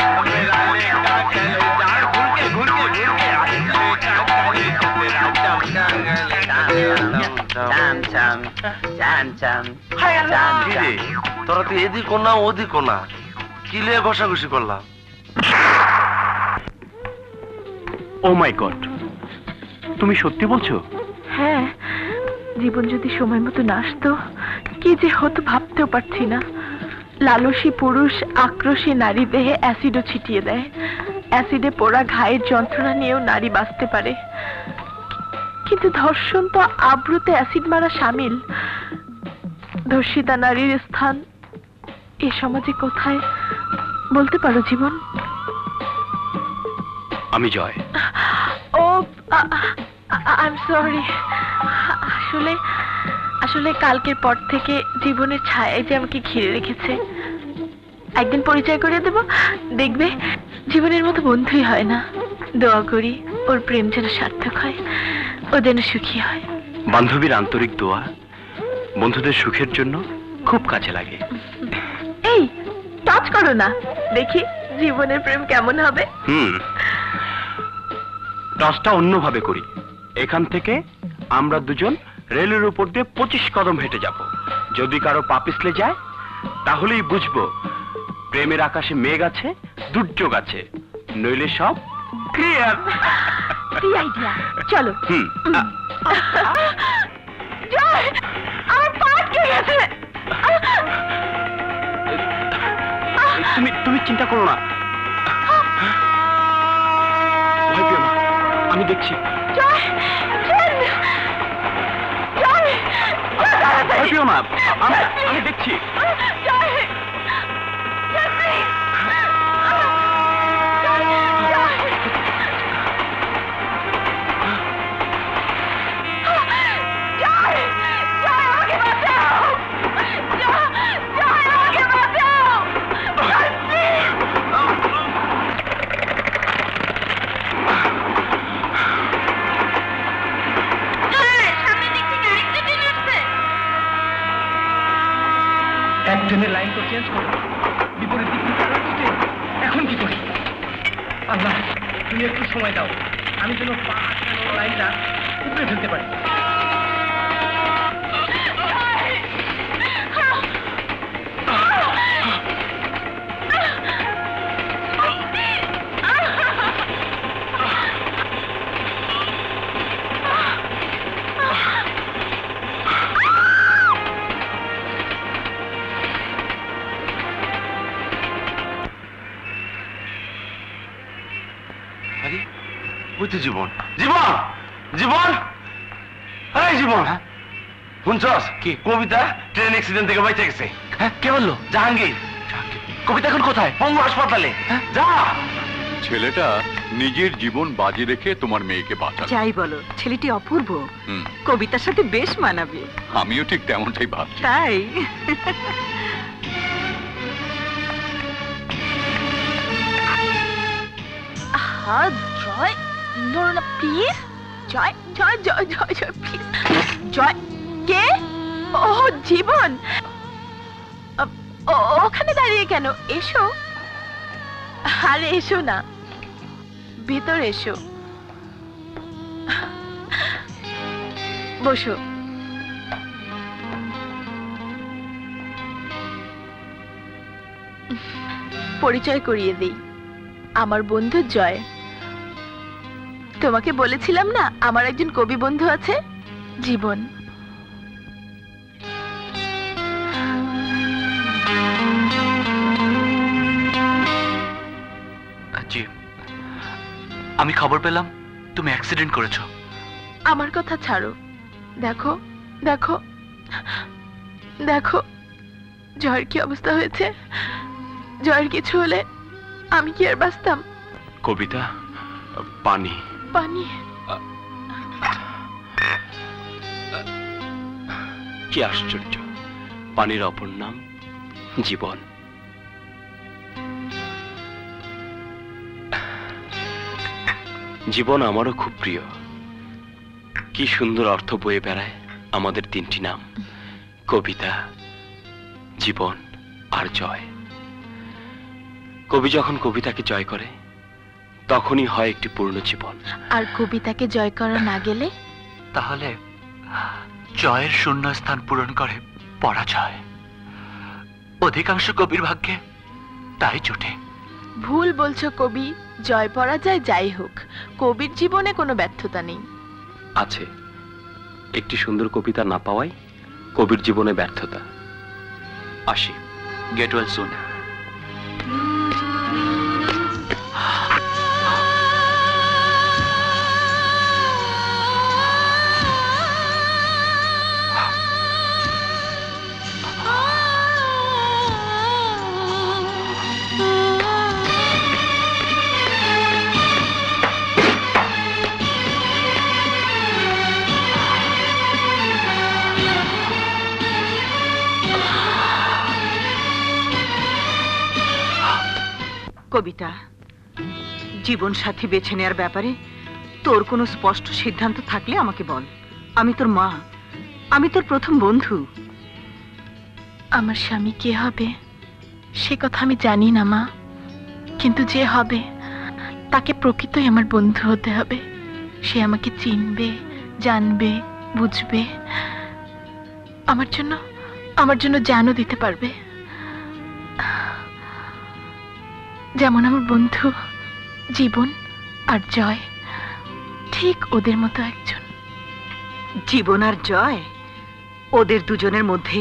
मेरा लेका काले घूर के लेका काले जते राचम चम चम चम चम। তোরা তো এদিক না ওদিক না, কি লিয়ে ঘষাঘষি করলাম? ও মাই গড, তুমি সত্যি বলছো? হ্যাঁ, জীবন যদি সময় মতো না আসতো কি যে হতো ভাবতেও পারছি না। লালসী পুরুষ আক্রোশী নারী দেহে অ্যাসিডও ছিটিয়ে দেয়। অ্যাসিডে পোড়া ঘায়ের যন্ত্রণা নিয়েও নারী বাঁচতে পারে, কিন্তু ধর্ষণ তো আব্রুতে অ্যাসিড মারা শামিল। ধর্ষিতা নারীর স্থান এ সমাজে কোথায় বলতে পারো জীবন? আমি জয়। ও আই এম সরি। আসলে কালকের পর থেকে জীবনের ছায়া যে আমাকে ঘিরে রেখেছে। একদিন পরিচয় করে দেব, দেখবে জীবনের মতো বন্ধুই হয় না। দোয়া করি ওর প্রেম যেন সার্থক হয়, ও যেন সুখী হয়। বান্ধবীর আন্তরিক দোয়া বন্ধুদের সুখের জন্য খুব কাজে লাগে। এই টাচ করো না, দেখি জীবনের প্রেম কেমন হবে। টসটা অন্যভাবে করি। এখান থেকে আমরা দুজন রেলের উপর দিয়ে 25 কদম হেঁটে যাব। যদি কারো পা পিছলে যায় তাহলেই বুঝবো প্রেমের আকাশে মেঘ আছে, দুর্যোগ আছে, নইলে সব ক্লিয়ার। কি আইডিয়া, চলো। জয়, আমার পা আটকে গেছে। তুমি চিন্তা করো না, ভয় পেও না, আমি দেখছি। জয়, জয়, জয়, আমি দেখছি। ট্রেনের লাইন তো চেঞ্জ করো, বিপরীত দিক থেকে আরেকটি ট্রেন। এখন কি করি? আল্লাহ, তুমি একটু সময় দাও, আমি যেন লাইনটা উপরে ফেলতে পারি। জীবন, জীবন, জীবন, এই জীবন, শুনছস কি? কবিতা ট্রেন অ্যাক্সিডেন্ট থেকে বেঁচে গেছে। হ্যাঁ, কে বললো? জাহাঙ্গীর। কবিতা এখন কোথায়? পঙ্গু হাসপাতালে। যা। ছেলেটা নিজের জীবন বাজি রেখে তোমার মেয়েকে বাঁচালো। যাই বলো, ছেলেটি অপূর্ব, কবিতার সাথে বেশ মানাবে। আমিও ঠিক তেমনটাই ভাবছি। তাই? জয়, না please, Joy Joy Joy Joy Joy please, জয়। কে? ও জীবন, ওখানে দাঁড়িয়ে কেন? এসো। আরে এসো না, ভেতর এসো, বসো। পরিচয় করিয়ে দিই, আমার বন্ধু জয়। তোমাকে বলেছিলাম না আমার একজন কবি বন্ধু আছে, জীবন। জি, আমি খবর পেলাম তুমি অ্যাক্সিডেন্ট করেছো। আমার কথা ছাড়ো, দেখো দেখো দেখো জয়ের কি অবস্থা হয়েছে। জয়ের কিছু হলে আমি কি আর বাঁচতাম? কবিতা, পানি। পানি? কি আশ্চর্য, পানির অপর নাম জীবন। জীবন আমারও খুব প্রিয়। কি সুন্দর অর্থ বয়ে বেড়ায় আমাদের তিনটি নাম, কবিতা, জীবন আর জয়। কবি যখন কবিতাকে জয় করে তখনই হয় একটি পূর্ণ জীবন। আর কবিতাকে জয় করা না গেলে? তাহলে জয়ের শূন্য স্থান পূরণ করে পরাজয়। অধিকাংশ কবির ভাগ্যে তাই জোটে। ভুল বলছো কবি, জয় পরাজয় যাই হোক, কবির জীবনে কোনো ব্যর্থতা নেই। আছে, একটি সুন্দর কবিতা না পাওয়াই কবির জীবনে ব্যর্থতা। আসি। Get well soon. কবিতা, জীবন সাথী বেছে নেওয়ার ব্যাপারে তোর কোনো স্পষ্ট সিদ্ধান্ত থাকলে আমাকে বল। আমি তোর মা, আমি তোর প্রথম বন্ধু। আমার স্বামী কে হবে সে কথা আমি জানি না মা, কিন্তু যে হবে তাকে প্রকৃতই আমার বন্ধু হতে হবে। সে আমাকে চিনবে, জানবে, বুঝবে, আমার জন্য জানও দিতে পারবে। যেমন আমার বন্ধু জীবন আর জয়, ঠিক ওদের মতো একজন। জীবন আর জয়, ওদের দুজনের মধ্যে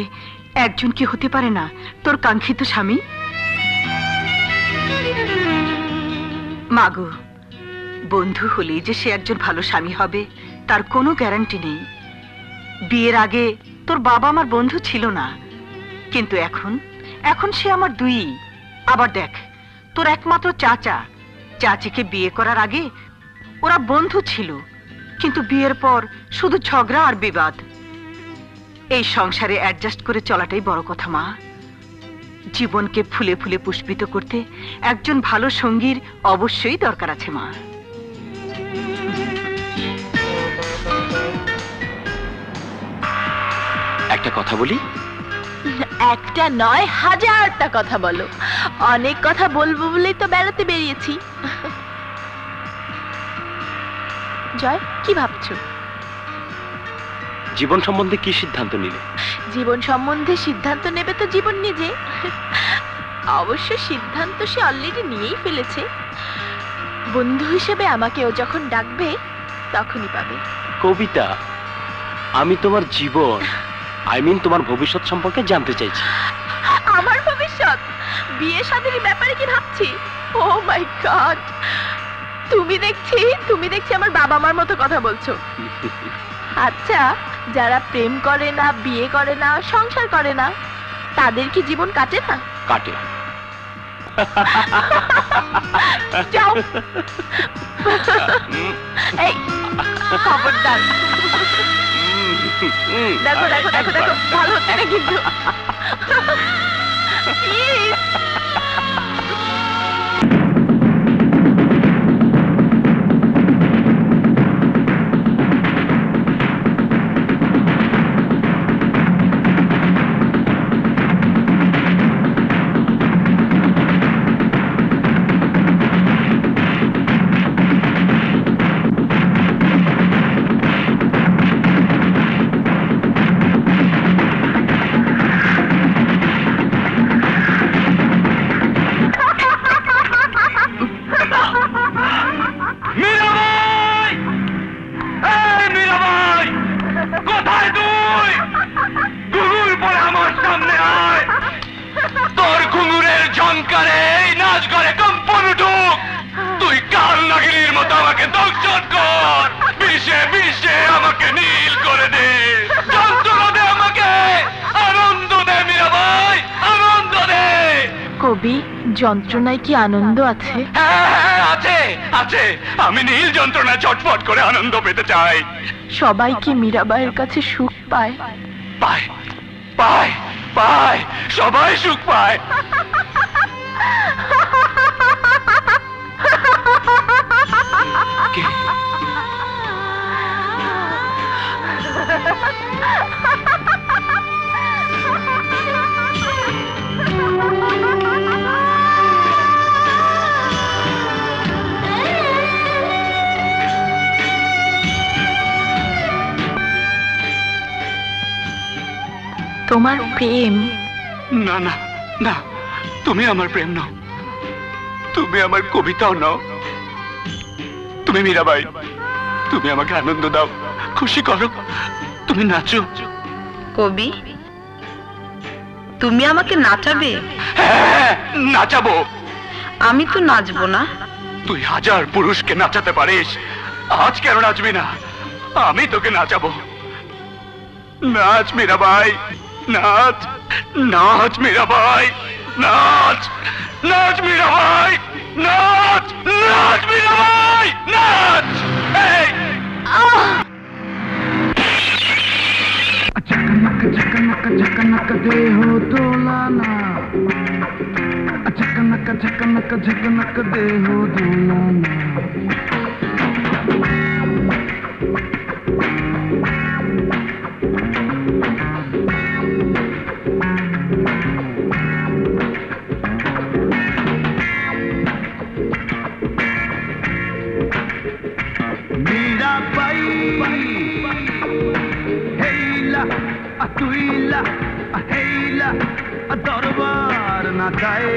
একজন কি হতে পারে না তোর কাঙ্ক্ষিত স্বামী? মাগো, বন্ধু হলেই যে সে একজন ভালো স্বামী হবে তার কোনো গ্যারান্টি নেই। বিয়ের আগে তোর বাবা আমার বন্ধু ছিল না, কিন্তু এখন সে আমার দুই। আবার দেখ, তোর একমাত্র চাচিকে বিয়ে করার আগে ওরা বন্ধু ছিল, কিন্তু বিয়ের পর শুধু ঝগড়া আর বিবাদ। এই সংসারে অ্যাডজাস্ট করে চলাটাই বড় কথা মা। জীবনকে ফুলে ফুলে পুষ্পিত করতে একজন ভালো সঙ্গীর অবশ্যই দরকার আছে মা। একটা কথা বলি? একটা নয়, হাজারটা কথা বলো। অনেক কথা বলবো বলেই তো বেড়াতে বেরিয়েছি। জয়, কি ভাবছো? জীবন সম্বন্ধে কি সিদ্ধান্ত নিলে? জীবন সম্বন্ধে সিদ্ধান্ত নেবে তো জীবন নিজে। অবশ্য সিদ্ধান্ত সে অলরেডি নিয়েই ফেলেছে। বন্ধু হিসেবে আমাকে ও যখন ডাকবে তখনই পাবে। কবিতা, আমি তোমার জীবন, তোমার ভবিষ্যৎ সম্পর্কে জানতে চাইছি। আমার ভবিষ্যৎ? বিয়ে শাদীর ব্যাপারে কি ভাবছি? ও মাই গড, তুমি দেখছি আমার বাবা মার মতো কথা বলছো। আচ্ছা, যারা প্রেম করে না, বিয়ে করে না, সংসার করে না, তাদের কি জীবন কাটে না? কাটে। যাও। এই খবরদার। দেখো দেখো দেখো দেখো, ভালো হচ্ছে না কিন্তু। কবি, যন্ত্রণায় কি আনন্দ আছে? হ্যাঁ, আছে আছে। আমি নীল যন্ত্রণায় চটপট করে আনন্দ পেতে চাই। সবাই কি মীরাবাইয়ের কাছে সুখ পায়? পায় পায় পায়, সবাই সুখ পায়। তোমার প্রেম? না না না, তুমি আমার প্রেম নাও, তুমি আমার কবিতাও নাও। তুমি মীরাবাই, তুমি আমাকে আনন্দ দাও, খুশি করো, তুমি নাচো। কবি, তুমি আমাকে নাচাবে? হ্যাঁ, নাচাবো। আমি তো নাচবো না। তুই 1000 পুরুষকে নাচাতে পারিস, আজ কেন নাচবি না? আমি তোকে নাচাবো। নাচ মীরাবাই, নাচ নাচ মীরাবাই, নাচ নাচ মীরাবাই, নাচ নাচ মীরাবাই, নাচ। এই झकनक झकनक दे हो दोलाना, झकनक झकनक झकनक दे हो दोलाना। তুইলা হেইলা দরবার না যায়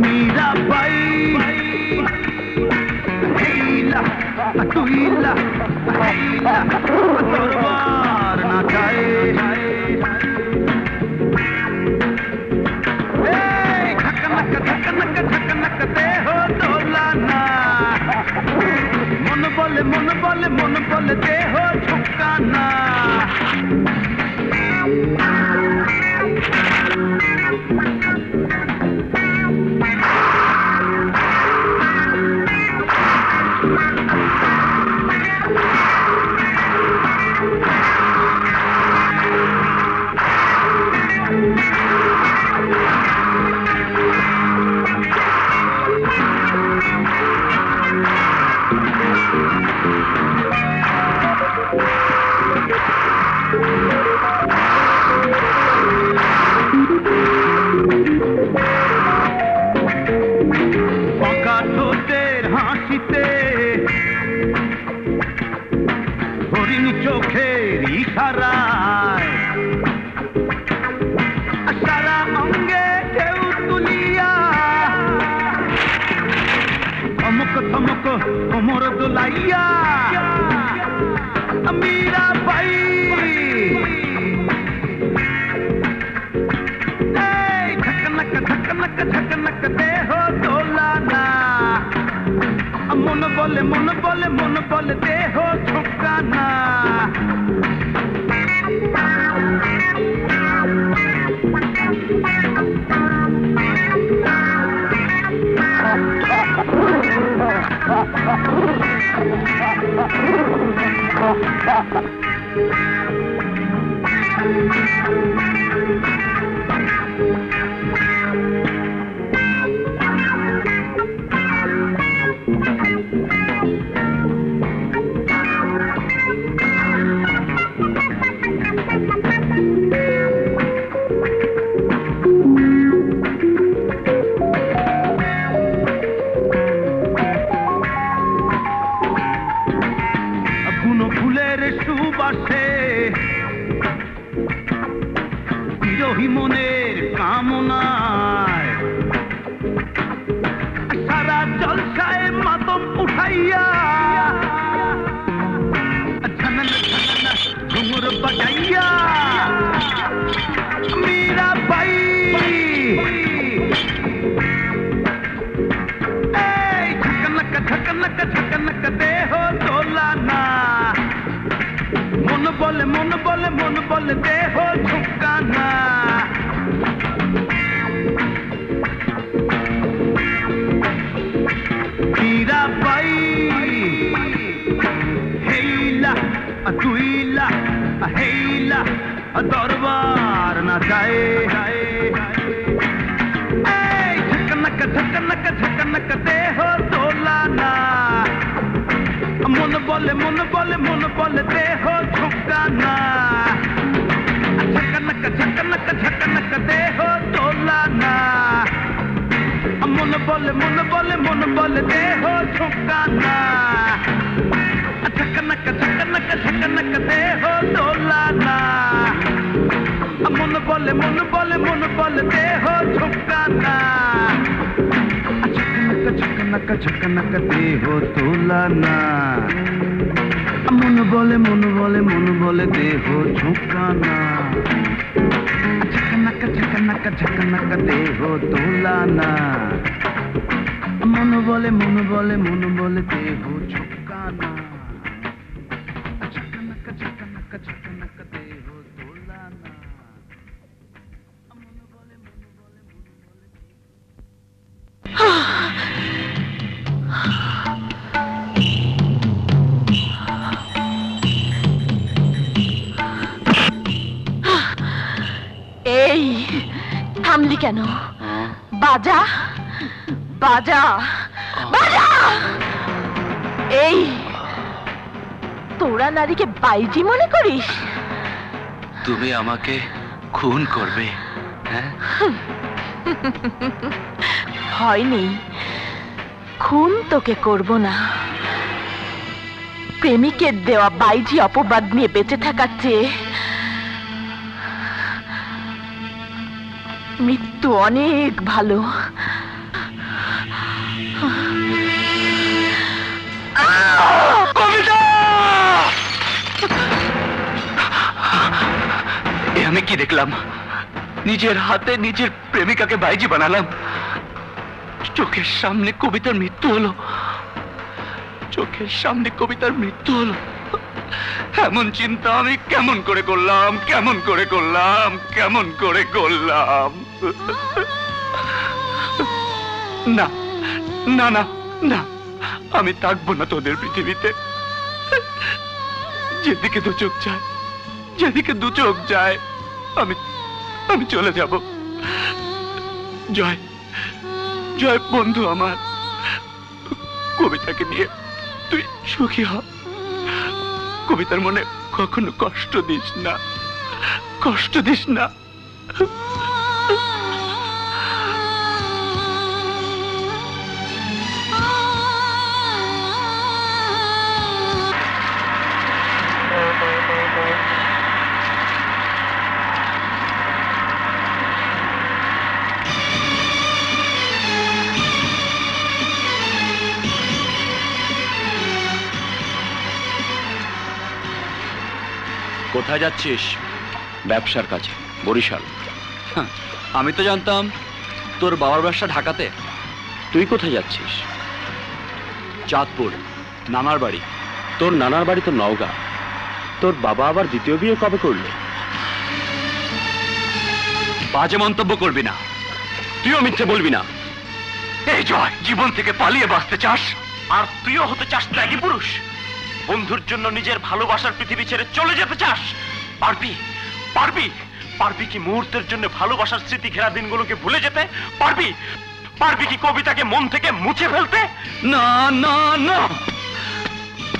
মীরাবাই, হেইলা তুইলা হেইলা দরবার না যায়। ঝকনক ঝকনক ঝকনক দে হো দোলানা, মন বলে মন বলে মন বলে বলে দেহ ঝুঁকানা চোখের ইশারায় সারা অঙ্গে ঢেউ তুলিয়া থমক থমক কোমর দোলাইয়া মীরা বাই ঝকনক ঝকনক ঝকনক দেহ দোলানা মন বলে মন বলে মন বলে দেহ ঝুঁকানা বিরোহী মনের কামনায় সারা জলসায় মাতম উঠাইয়া ঝনন ঝনন ঘুঙুর বাজাইয়া মীরা বাই ঝকনক ঝকনক ঝকনক দেহ দোলানা মন বলে মন বলে মন বলে দেহ ঝুঁকানা মীরা বাই হেইলা দুইলা হেইলা দরবার না যায় ঝকনক ঝকনক ঝকনক দেহ দোলানা মন বলে মন বলে মন বলে দেহ ঝুঁকানা ঝকনক ঝকনক ঝকনক দেহ দোলানা মন বলে মন বলে মন বলে দেহ ঝুঁকানা ঝকনক ঝকনক ঝকনক দেহ দোলানা মন বলে মন বলে মন বলে দেহ ঝুঁকানা ঝকনক ঝকনক দেহ দোলানা মন বলে মন বলে মন বলে দেহ ঝুঁকানা ঝকনক ঝকনক ঝকনক দেহ দোলানা মন বলে মন বলে মন বলে দেহ ঝুঁকানা ঝকনক ঝকনক ঝকনক দেহ দোলানা মন বলে মন বলে মন বলে এই থামলি কেন? বাজা বাজা বাজা। এই তোরা নারীকে বাইজি মনে করিস? তুমি আমাকে খুন করবে? হ্যাঁ, হয়নি, খুন তোকে করব না। প্রেমিকের দেওয়া বাইজি অপবাদ নিয়ে বেঁচে থাকার চেয়ে মৃত্যু অনেক ভালো। আমি কি দেখলাম? নিজের হাতে নিজের প্রেমিকাকে বাইজি বানালাম। চোখের সামনে কবিতার মৃত্যু হলো, চোখের সামনে কবিতার মৃত্যু হলো। এমন চিন্তা আমি কেমন করে করলাম, কেমন করে করলাম, কেমন করে করলাম। না না না না, আমি থাকবো না তোদের পৃথিবীতে। যেদিকে দু চোখ যায়, যেদিকে দু চোখ যায়, আমি আমি চলে যাব। জয়, জয় বন্ধু আমার, কবিতাকে নিয়ে তুই সুখী হ। কবিতার মনে কখনো কষ্ট দিস না, কষ্ট দিস না। কোথায় যাচ্ছিস? ব্যবসার কাছে, বরিশাল। আমি তো জানতাম তোর বাবার ব্যবসা ঢাকাতে। তুই কোথায় যাচ্ছিস? চাঁদপুর, নানার বাড়ি। তোর নানার বাড়ি তো নওগাঁ। তোর বাবা আবার দ্বিতীয় বিয়ে কবে করলো? বাজে মন্তব্য করবি না, তুইও মিথ্যে বলবি না। এই জয়, জীবন থেকে পালিয়ে বাঁচতে চাস? আর তুইও হতে চাস ত্যাগী পুরুষ? বন্ধুর জন্য নিজের ভালোবাসার পৃথিবী ছেড়ে চলে যেতে চাস? পারবি? পারবি? পারবি কি মুহূর্তের জন্য ভালোবাসার স্মৃতি ঘেরা দিনগুলোকে ভুলে যেতে? পারবি? পারবি কি কবিতাকে মন থেকে মুছে ফেলতে? না না না,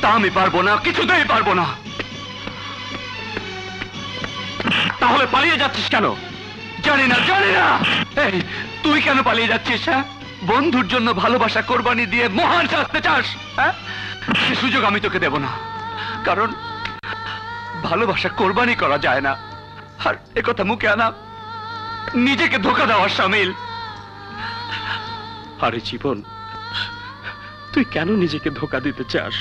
তা আমি পারবো না, কিছুতেই পারবো না। তাহলে পালিয়ে যাচ্ছিস কেন? জানি না, জানি না। এই, তুই কেন পালিয়ে যাচ্ছিস? হ্যাঁ, বন্ধুর জন্য ভালোবাসা কোরবানি দিয়ে মহান সাজতে চাস? হ্যাঁ, সে সুযোগ আমি তোকে দেব না, কারণ ভালোবাসা কোরবানি করা যায় না। আর একথা মুখে আনা নিজেকে ধোঁকা দেওয়ার শামিল। আরে জীবন, তুই কেন নিজেকে ধোঁকা দিতে চাস?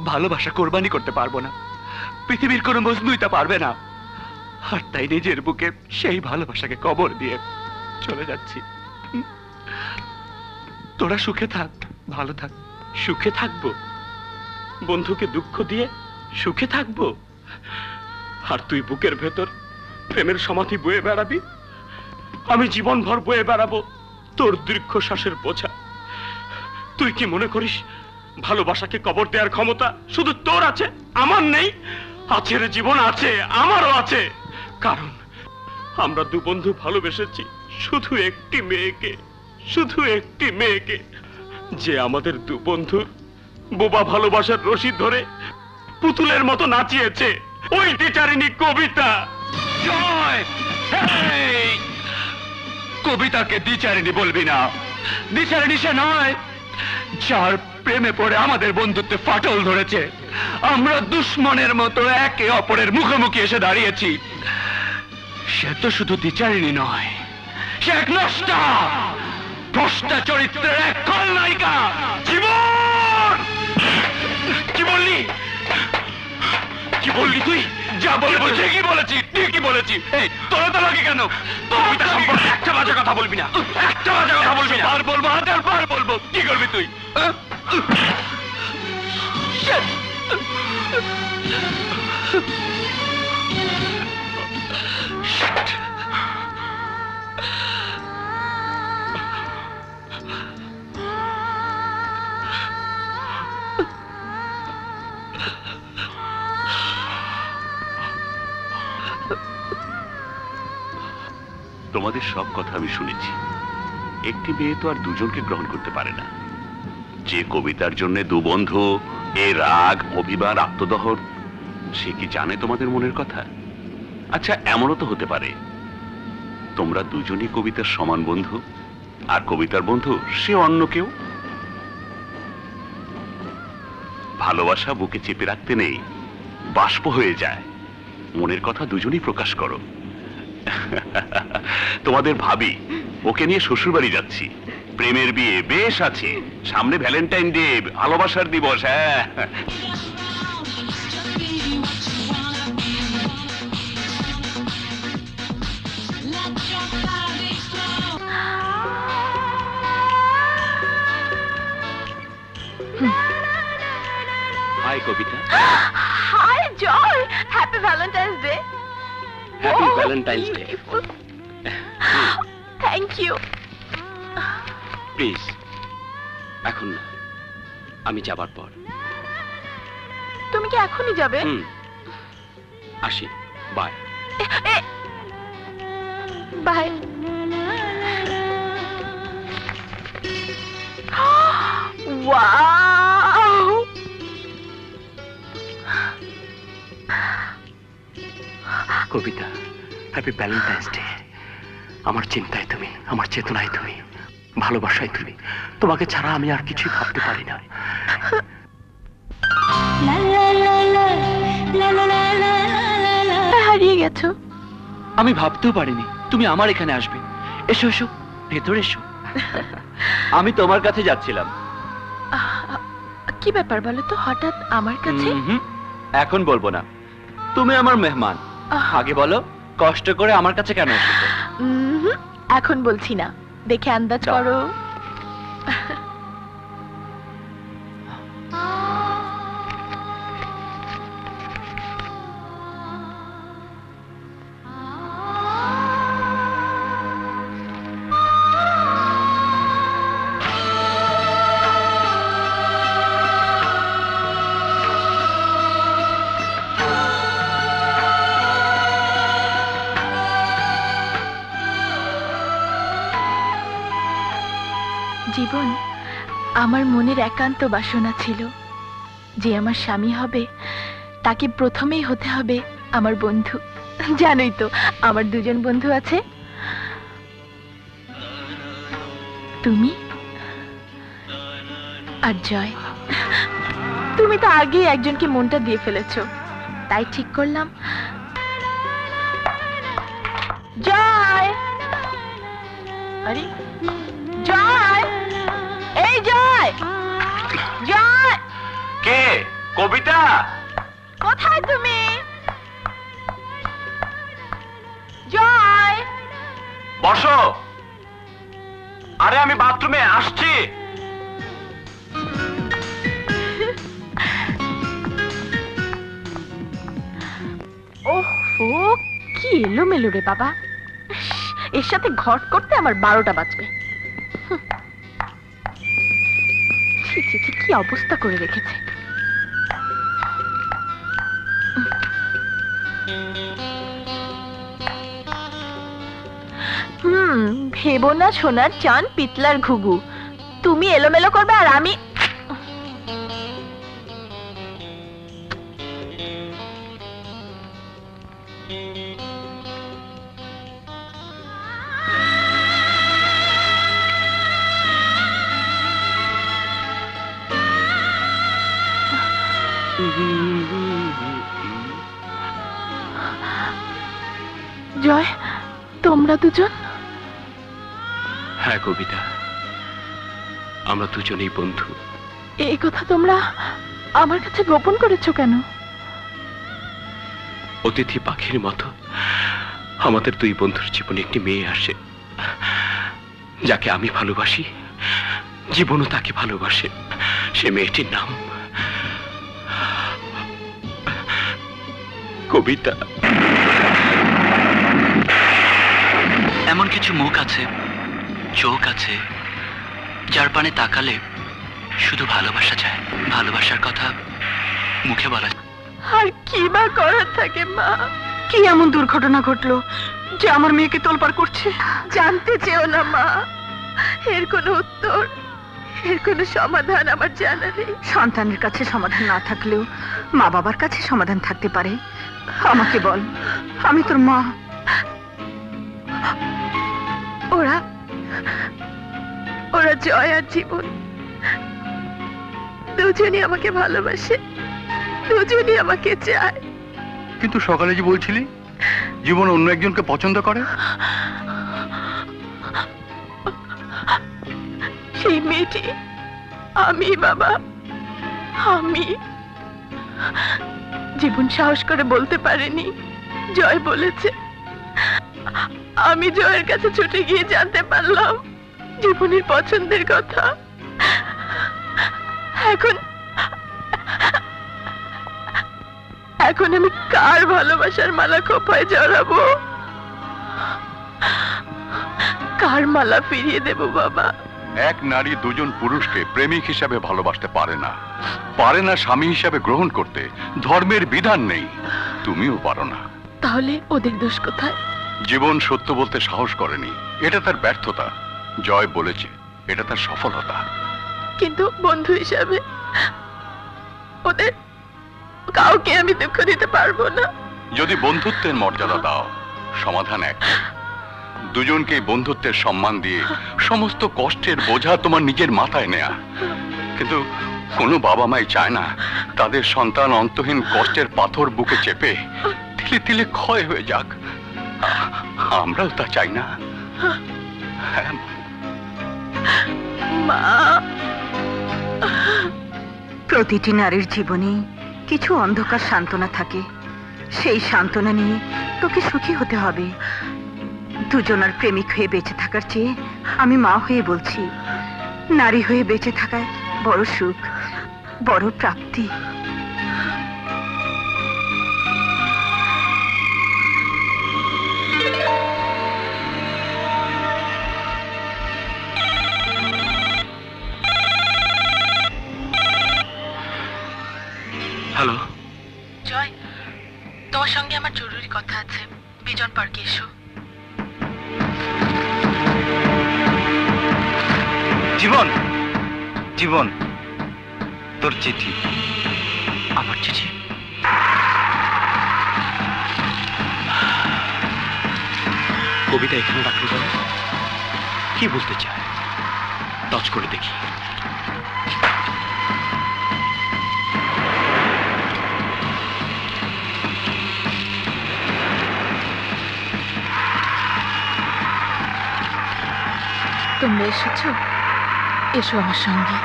ভালোবাসা কোরবানি করতে পারবো না, পৃথিবীর কোনো মজনুই তা পারবে না। আর তাই নিজের বুকে সেই ভালোবাসাকে কবর দিয়ে চলে যাচ্ছি। তোরা সুখে থাক, ভালো থাক। সুখে থাকবো? বন্ধুকে দুঃখ দিয়ে সুখে থাকবো? আর তুই বুকের ভেতর প্রেমের সমাধি বয়ে বেড়াবি? আমি জীবনভর বয়ে বেড়াবো তোর দীর্ঘশ্বাসের বোঝা। তুই কি মনে করিস ভালোবাসাকে কবর দেওয়ার ক্ষমতা শুধু তোর আছে, আমার নেই? আছে রে জীবন, আছে, আমারও আছে। কারণ আমরা দু বন্ধু ভালোবেসেছি শুধু একটি মেয়েকে, শুধু একটি মেয়েকে, যে আমাদের দু বন্ধুর বোবা ভালোবাসার রশি ধরে পুতুলের মতো নাচিয়েছে, ওই টিচারিনী কবিতা। জয়, এই, কবিতাকে দ্বিচারিণী বলবি না। দ্বিচারিণী সে নয় যার প্রেমে পড়ে আমাদের বন্ধুত্বে ফাটল ধরেছে। আমরা দুশ্মনের মতো একে অপরের মুখোমুখি এসে দাঁড়িয়েছি। সে তো শুধু দ্বিচারিণী নয়, সে এক নষ্টা, ভ্রষ্টা চরিত্রের এক খলনায়িকা। জীবন! কি বললি? কি বললি তুই? যা বলবো ঠিকই বলেছি, ঠিকই বলেছি। এই, তোরা তো লাগে কেন? কবিতা সম্পর্কে একটা বাজে কথা বলবি না, একটা বাজে কথা বলবি না। বার বলবো, হাজার বার বলবো। কি করবি তুই? তোমাদের সব কথা আমি শুনেছি। একটি মেয়ে তো আর দুজনকে গ্রহণ করতে পারে না। যে কবিতার জন্য দু বন্ধু এ রাগ, অভিমান, আত্মদহন, সে কি জানে তোমাদের মনের কথা? আচ্ছা, এমনও তো হতে পারে তোমরা দুজনই কবিতার সমান বন্ধু, আর কবিতার বন্ধু সে অন্য কেউ। ভালোবাসা বুকে চেপে রাখতে নেই, বাষ্প হয়ে যায়। মনের কথা দুজনই প্রকাশ করো। তোমাদের ভাবি, ওকে নিয়ে শ্বশুর বাড়ি যাচ্ছি। প্রেমের বিয়ে বেশ আছে, সামনে ভ্যালেন্টাইন ডে, ভালোবাসার দিবস। হ্যাঁ, hi Kabita. Hi Joy, happy valentine's day. Happy valentine's day. Thank you. Please এখন না, আমি যাবার পর। তুমি কি এখনই যাবে? আসি, bye. Bye. Wow, Kabita, happy valentine's day. আমার চিন্তায় তুমি, আমার চেতনায় তুমি, ভালোবাসায় তুমি। তোমাকে ছাড়া আমি আর কিছুই ভাবতে পারি না। হারিয়ে গেছো। আমি ভাবতেও পারিনি তুমি আমার এখানে আসবে। এসো এসো, ভেতরে এসো। আমি তোমার কাছে যাচ্ছিলাম। কি ব্যাপার বলো তো, হঠাৎ আমার কাছে? এখন বলবো না, তুমি আমার মেহমান। আগে বলো, কষ্ট করে আমার কাছে কেন এসেছো? এখন বলছি না, দেখে আন্দাজ করো। জীবন, আমার মনের একান্ত বাসনা ছিল যে আমার স্বামী হবে তাকে প্রথমেই হতে হবে আমার বন্ধু। জানোই তো আমার দুজন বন্ধু আছে, তুমি আর জয়। তুমি তো আগেই একজনকে মনটা দিয়ে ফেলেছো, তাই ঠিক করলাম জয়। আরে জয়, এই জয়, জয়। কে? কবিতা? কোথায় তুমি? জয়, বসো। আরে আমি বাথরুমে আসছি। ওহো, কি এলোমেলো রে বাবা। এর সাথে ঘট করতে আমার 12টা বাজবে। কি অবস্থা করে রেখেছে। ভেবো না সোনার চান পিতলার ঘুঘু, তুমি এলোমেলো করবে আর আমি। জয়, তোমরা দুজন? হ্যাঁ কবিতা, আমরা দুজনেই বন্ধু। এই কথা তোমরা আমার কাছে গোপন করেছো কেন? অতিথি পাখির মতো আমাদের দুই বন্ধুর জীবনে একটি মেয়ে আসে, যাকে আমি ভালোবাসি, জীবনও তাকে ভালোবাসে। সে মেয়েটির নাম কবিতা। এমন কিছু মুখ আছে, চোখ আছে, যার পানে তাকালে শুধু ভালোবাসা যায়। ভালোবাসার কথা মুখে বলা। আর কি বা করার থাকে মা? কি এমন দুর্ঘটনা ঘটলো যে আমার মেয়েকে তোলপাড় করছে? জানতে চেও না মা, এর কোনো উত্তর, এর কোনো সমাধান আমার জানা নেই। সন্তানের কাছে সমাধান না থাকলেও মা বাবার কাছে সমাধান থাকতে পারে। আমাকে বল, আমি তোর মা। ওরা ওরা জয় আর জীবন দুজনই আমাকে ভালোবাসে, দুজনই আমাকে চায়। কিন্তু সকালে যে বলছিলি জীবন অন্য একজনকে পছন্দ করে। সেই মেয়েটি আমি বাবা, আমি। জীবন সাহস করে বলতে পারেনি, জয় বলেছে। আমি জয়ের কাছে ছুটে গিয়ে জানতে পারলাম জীবনের পছন্দের কথা। এখন এখন আমি কার ভালোবাসার মালা খোপায় জড়াবো? কার মালা ফিরিয়ে দেব বাবা? এক নারী দুজন পুরুষকে প্রেমিক হিসাবে ভালোবাসতে পারে না, পারে না স্বামী হিসাবে গ্রহণ করতে। ধর্মের বিধান নেই, তুমিও পারো না। তাহলে ওদের দোষ কোথায়? জীবন সত্য বলতে সাহস করেনি, এটা তার ব্যর্থতা। জয় বলেছে এটা তার সফলতা। কিন্তু বন্ধু হিসাবে ওদের কাউকে আমি দুঃখ দিতে পারবো না। যদি বন্ধুত্বের মর্যাদা দাও, সমাধান এক, দুজনকে বন্ধুত্বের সম্মান দিয়ে সমস্ত কষ্টের বোঝা তোমার নিজের মাথায় নেয়া। কিন্তু কোনো বাবা মাই চায় না তাদের সন্তান অন্তহীন কষ্টের পাথর বুকে চেপে তিলে তিলে ক্ষয় হয়ে যাক। আমরাও তা চাই না। হ্যাঁ মা, প্রতিটি নারীর জীবনে কিছু অন্ধকার সান্ত্বনা থাকে, সেই সান্ত্বনা নিয়ে তোকে সুখী হতে হবে। দুজনার প্রেমিক হয়ে বেঁচে থাকার চেয়ে আমি মা হয়ে বলছি, নারী হয়ে বেঁচে থাকায় বড় সুখ, বড় প্রাপ্তি। হ্যালো জয়, তোমার সঙ্গে আমার জরুরি কথা আছে। বিজন পার্কে এসো। জীবন, জীবন, তোর চিঠি। আমার চিঠি? কবিতা এখানে রাখলো কেন? কি বলতে চায়? টাচ করে দেখি। তোমরা এসেছ, এসো আমার সঙ্গে।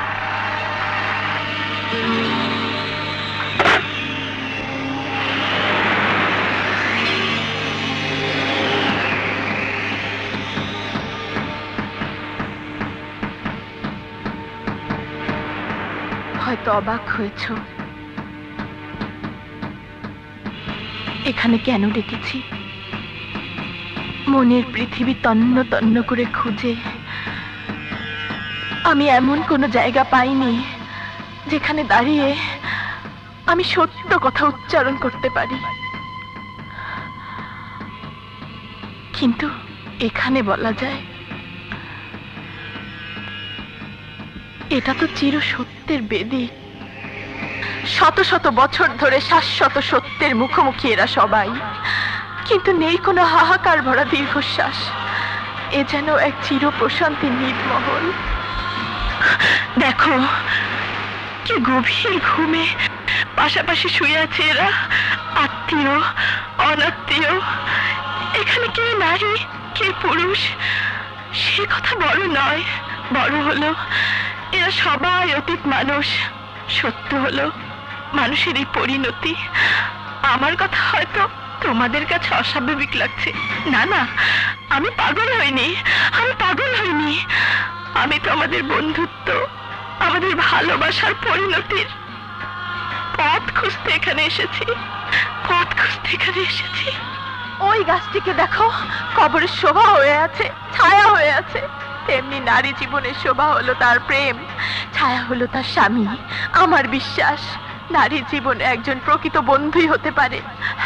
হয়তো অবাক হয়েছ, এখানে কেন ডেকেছি? মনের পৃথিবী তন্ন তন্ন করে খুঁজে আমি এমন কোনো জায়গা পাইনি যেখানে দাঁড়িয়ে আমি সত্য কথা উচ্চারণ করতে পারি। কিন্তু এখানে বলা যায়, এটা তো চির সত্যের বেদী। শত শত বছর ধরে শাশ্বত সত্যের মুখোমুখি এরা সবাই, কিন্তু নেই কোনো হাহাকার ভরা দীর্ঘশ্বাস। এ যেন এক চির প্রশান্তি নির্মহল। দেখো কি গভীর ঘুমে পাশাপাশি শুয়ে আছে এরা, আত্মীয় অনাত্মীয়। এখানে কে নারী কে পুরুষ সে কথা বড় নয়, বড় হলো এরা সবাই অতীত মানুষ। সত্য হলো মানুষের এই পরিণতি। আমার কথা হয়তো তোমাদের কাছে অস্বাভাবিক লাগছে। না না, আমি পাগল হইনি, আমি পাগল হইনি। আমি তো আমাদের বন্ধুত্ব, আমাদের ভালোবাসার পরিণতির পথ খুঁজতে এখানে এসেছি, পথ খুঁজতে এখানে এসেছি। ওই গাছটিকে দেখো, কবরের শোভা হয়ে আছে, ছায়া হয়ে আছে। তেমনি নারী জীবনের শোভা হলো তার প্রেম, ছায়া হলো তার স্বামী। আমার বিশ্বাস নারী জীবনে একজন প্রকৃত বন্ধুই হতে পারে,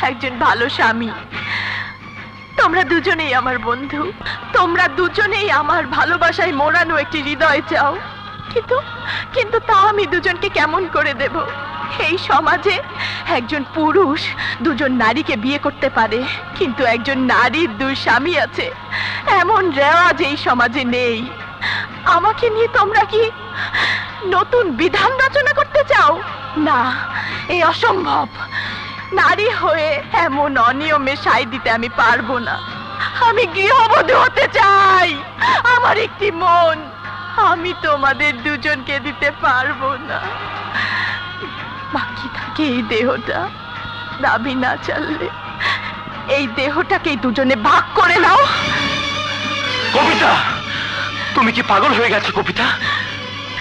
একজন ভালো স্বামী। তোমরা দুজনেই আমার বন্ধু, তোমরা দুজনেই আমার ভালোবাসায় মোড়ানো একটি হৃদয় চাও। কিন্তু কিন্তু তা আমি দুজনকে কেমন করে দেব? এই সমাজে একজন পুরুষ দুজন নারীকে বিয়ে করতে পারে, কিন্তু একজন নারীর দুই স্বামী আছে এমন রেওয়াজ এই সমাজে নেই। আমাকে নিয়ে তোমরা কি নতুন বিধান রচনা করতে চাও? না, এই অসম্ভব। নারী হয়ে এমন অনিয়মে সায় দিতে আমি পারবো না। আমি গৃহবধূ হতে চাই। আমার একটি মন, আমি তোমাদের দুজনকে দিতে পারবো না। বাকি থাকে এই দেহটা, দাবি না চাললে এই দেহটাকে দুজনে ভাগ করে নাও। কবিতা, তুমি কি পাগল হয়ে গেছো কবিতা?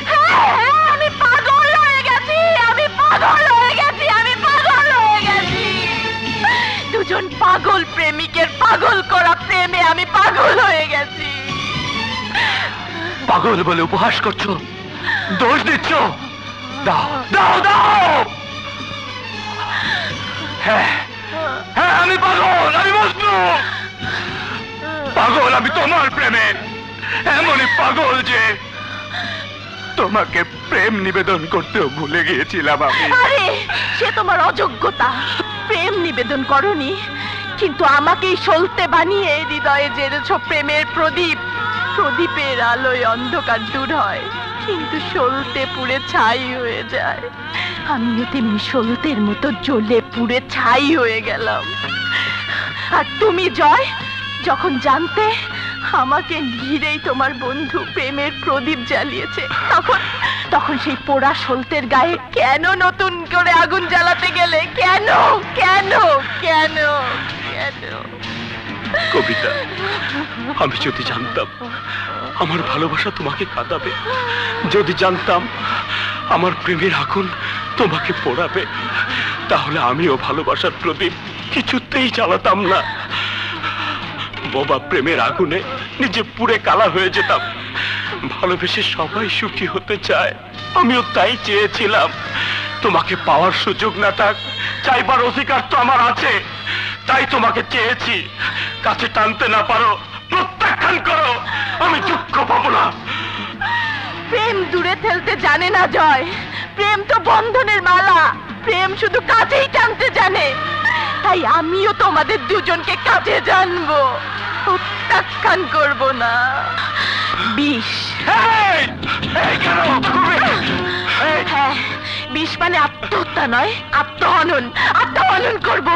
হ্যাঁ, আমি পাগল হয়ে গেছি, আমি পাগল হয়ে গেছি, আমি পাগল হয়ে গেছি। দুজন পাগল প্রেমিকের পাগল করা প্রেমে আমি পাগল হয়ে গেছি। পাগল বলে উপহাস করছো, দোষ দিচ্ছ? দাও দাও দাও। হ্যাঁ হ্যাঁ, আমি পাগল, আমি মজনু পাগল। আমি তোমার প্রেমে এমনই পাগল যে তোমাকে প্রেম নিবেদন করতেও ভুলে গিয়েছিলাম আমি। আরে সে তোমার অযোগ্যতা, প্রেম নিবেদন করনি, কিন্তু আমাকেই সলতে বানিয়ে হৃদয়ে জেলেছ প্রেমের প্রদীপ। প্রদীপের আলোয় অন্ধকার দূর হয়, কিন্তু সলতে পুড়ে ছাই হয়ে যায়। আমিও তেমনি সলতের মতো জ্বলে পুড়ে ছাই হয়ে গেলাম। আর তুমি জয়, যখন জানতে আমাকে ঘিরেই তোমার বন্ধু প্রেমের প্রদীপ জ্বালিয়েছে, তখন সেই পোড়া সলতের গায়ে কেন নতুন করে আগুন জ্বালাতে গেলে? কেন কেন কেন কেন? কবিতা, আমি যদি জানতাম আমার ভালোবাসা তোমাকে কাঁদাবে, যদি জানতাম আমার প্রেমের আগুন তোমাকে পোড়াবে, তাহলে আমিও ভালোবাসার প্রদীপ কিছুতেই জ্বালাতাম না। বোবা প্রেমের আগুনে নিজে পুড়ে কালা হয়ে যেতাম। ভালোবেসে সবাই সুখী হতে চায়, আমিও তাই চেয়েছিলাম। তোমাকে পাওয়ার সুযোগ না থাক, চাইবার অধিকার তো আমার আছে, তাই তোমাকে চেয়েছি। কাছে টানতে না পারো, প্রত্যাখ্যান করো, আমি দুঃখ পাবো না। প্রেম দূরে ঠেলতে জানে না জয়, প্রেম তো বন্ধনের মালা, প্রেম শুধু কাছেই টানতে জানে। তাই আমিও তোমাদের দুজনকে কাছে জানবো, প্রত্যাখ্যান করব না। বিষ, হ্যাঁ, বিষ মানে আত্মহত্যা নয়, আত্মহনন। আত্মহনন করব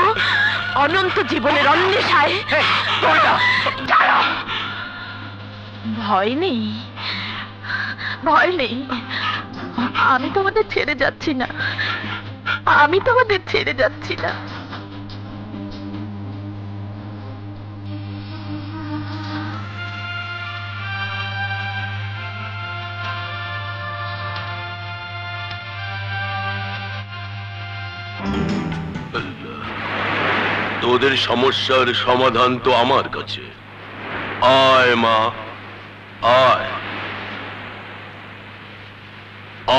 অনন্ত জীবনের অন্বেষায়। ভয় নেই, ভয় নেই, আমি তোমাদের ছেড়ে যাচ্ছি না, আমি তোমাদের ছেড়ে যাচ্ছি না। তোদের সমস্যার সমাধান তো আমার কাছে। আয় মা, আয়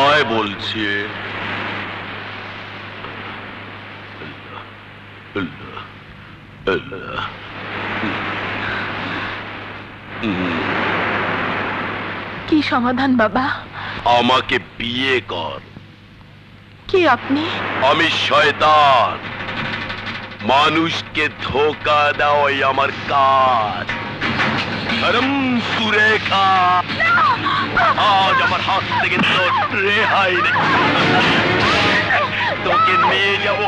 আয় বলছি। কি সমাধান বাবা? আমাকে বিয়ে কর। কি আপনি? আমি শয়তান, মানুষকে ধোকা দেওয়াই আমার কাজ। সুরেখা, আজ আমার হাত থেকে তোর রেহাই নেই। তোকে নিয়ে যাবো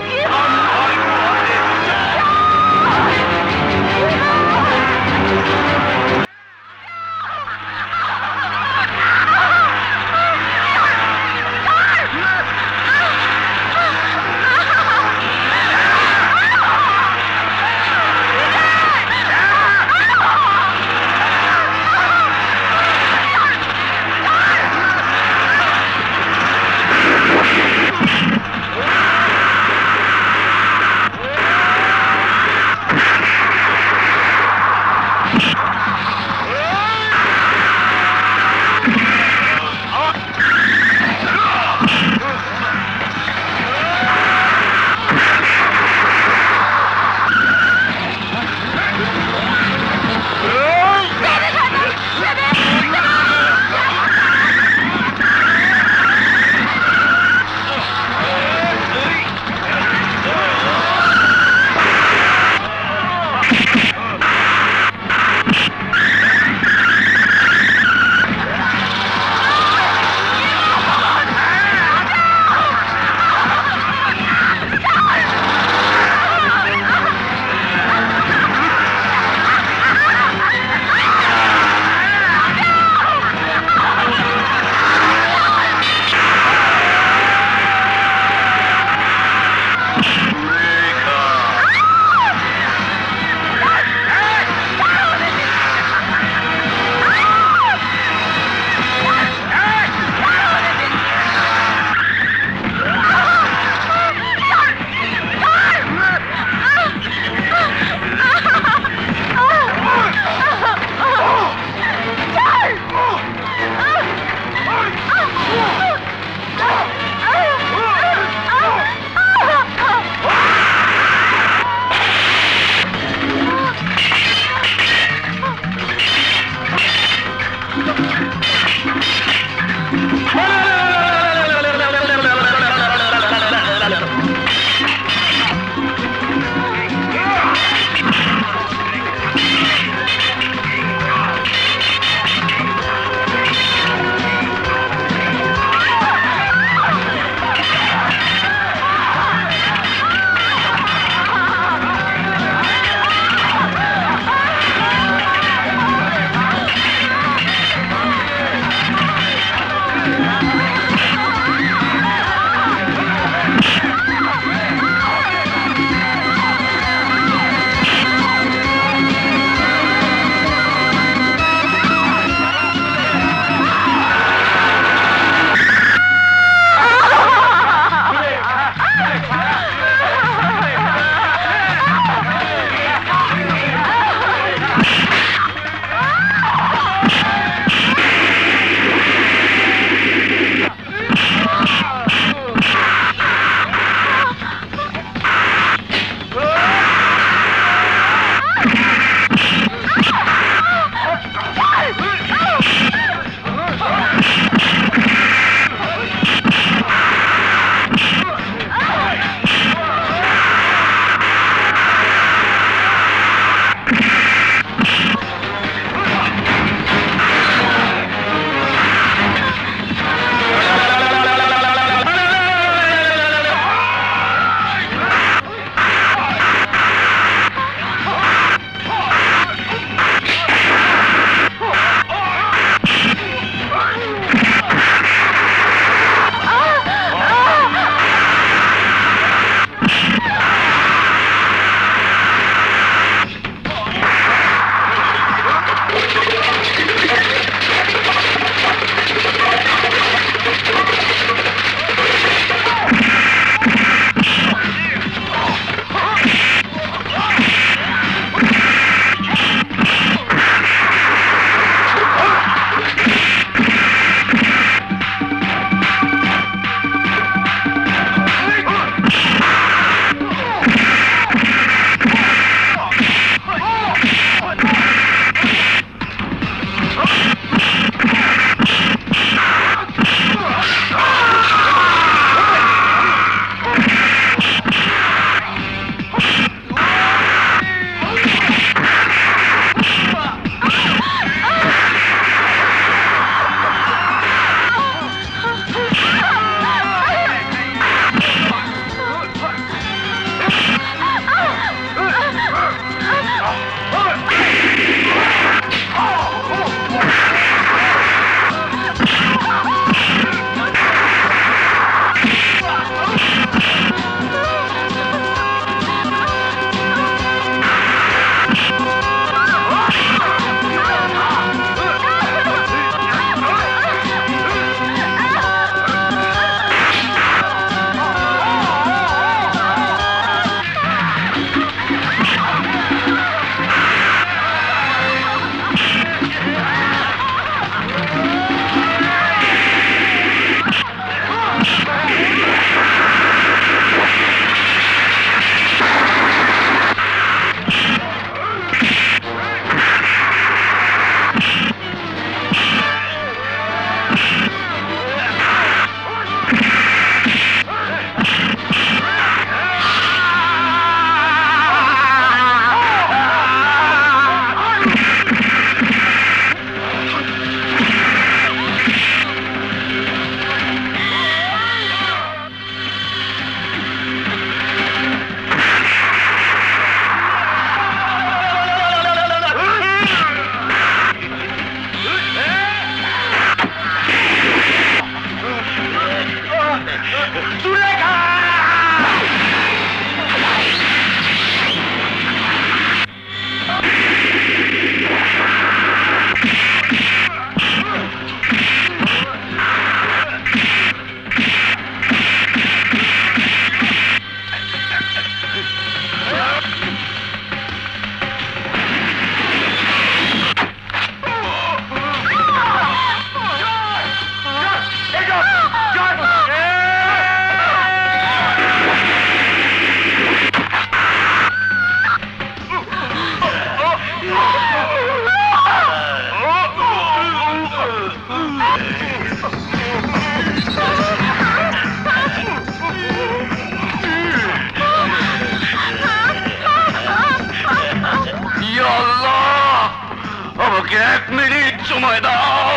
মিনিট সময় দাও।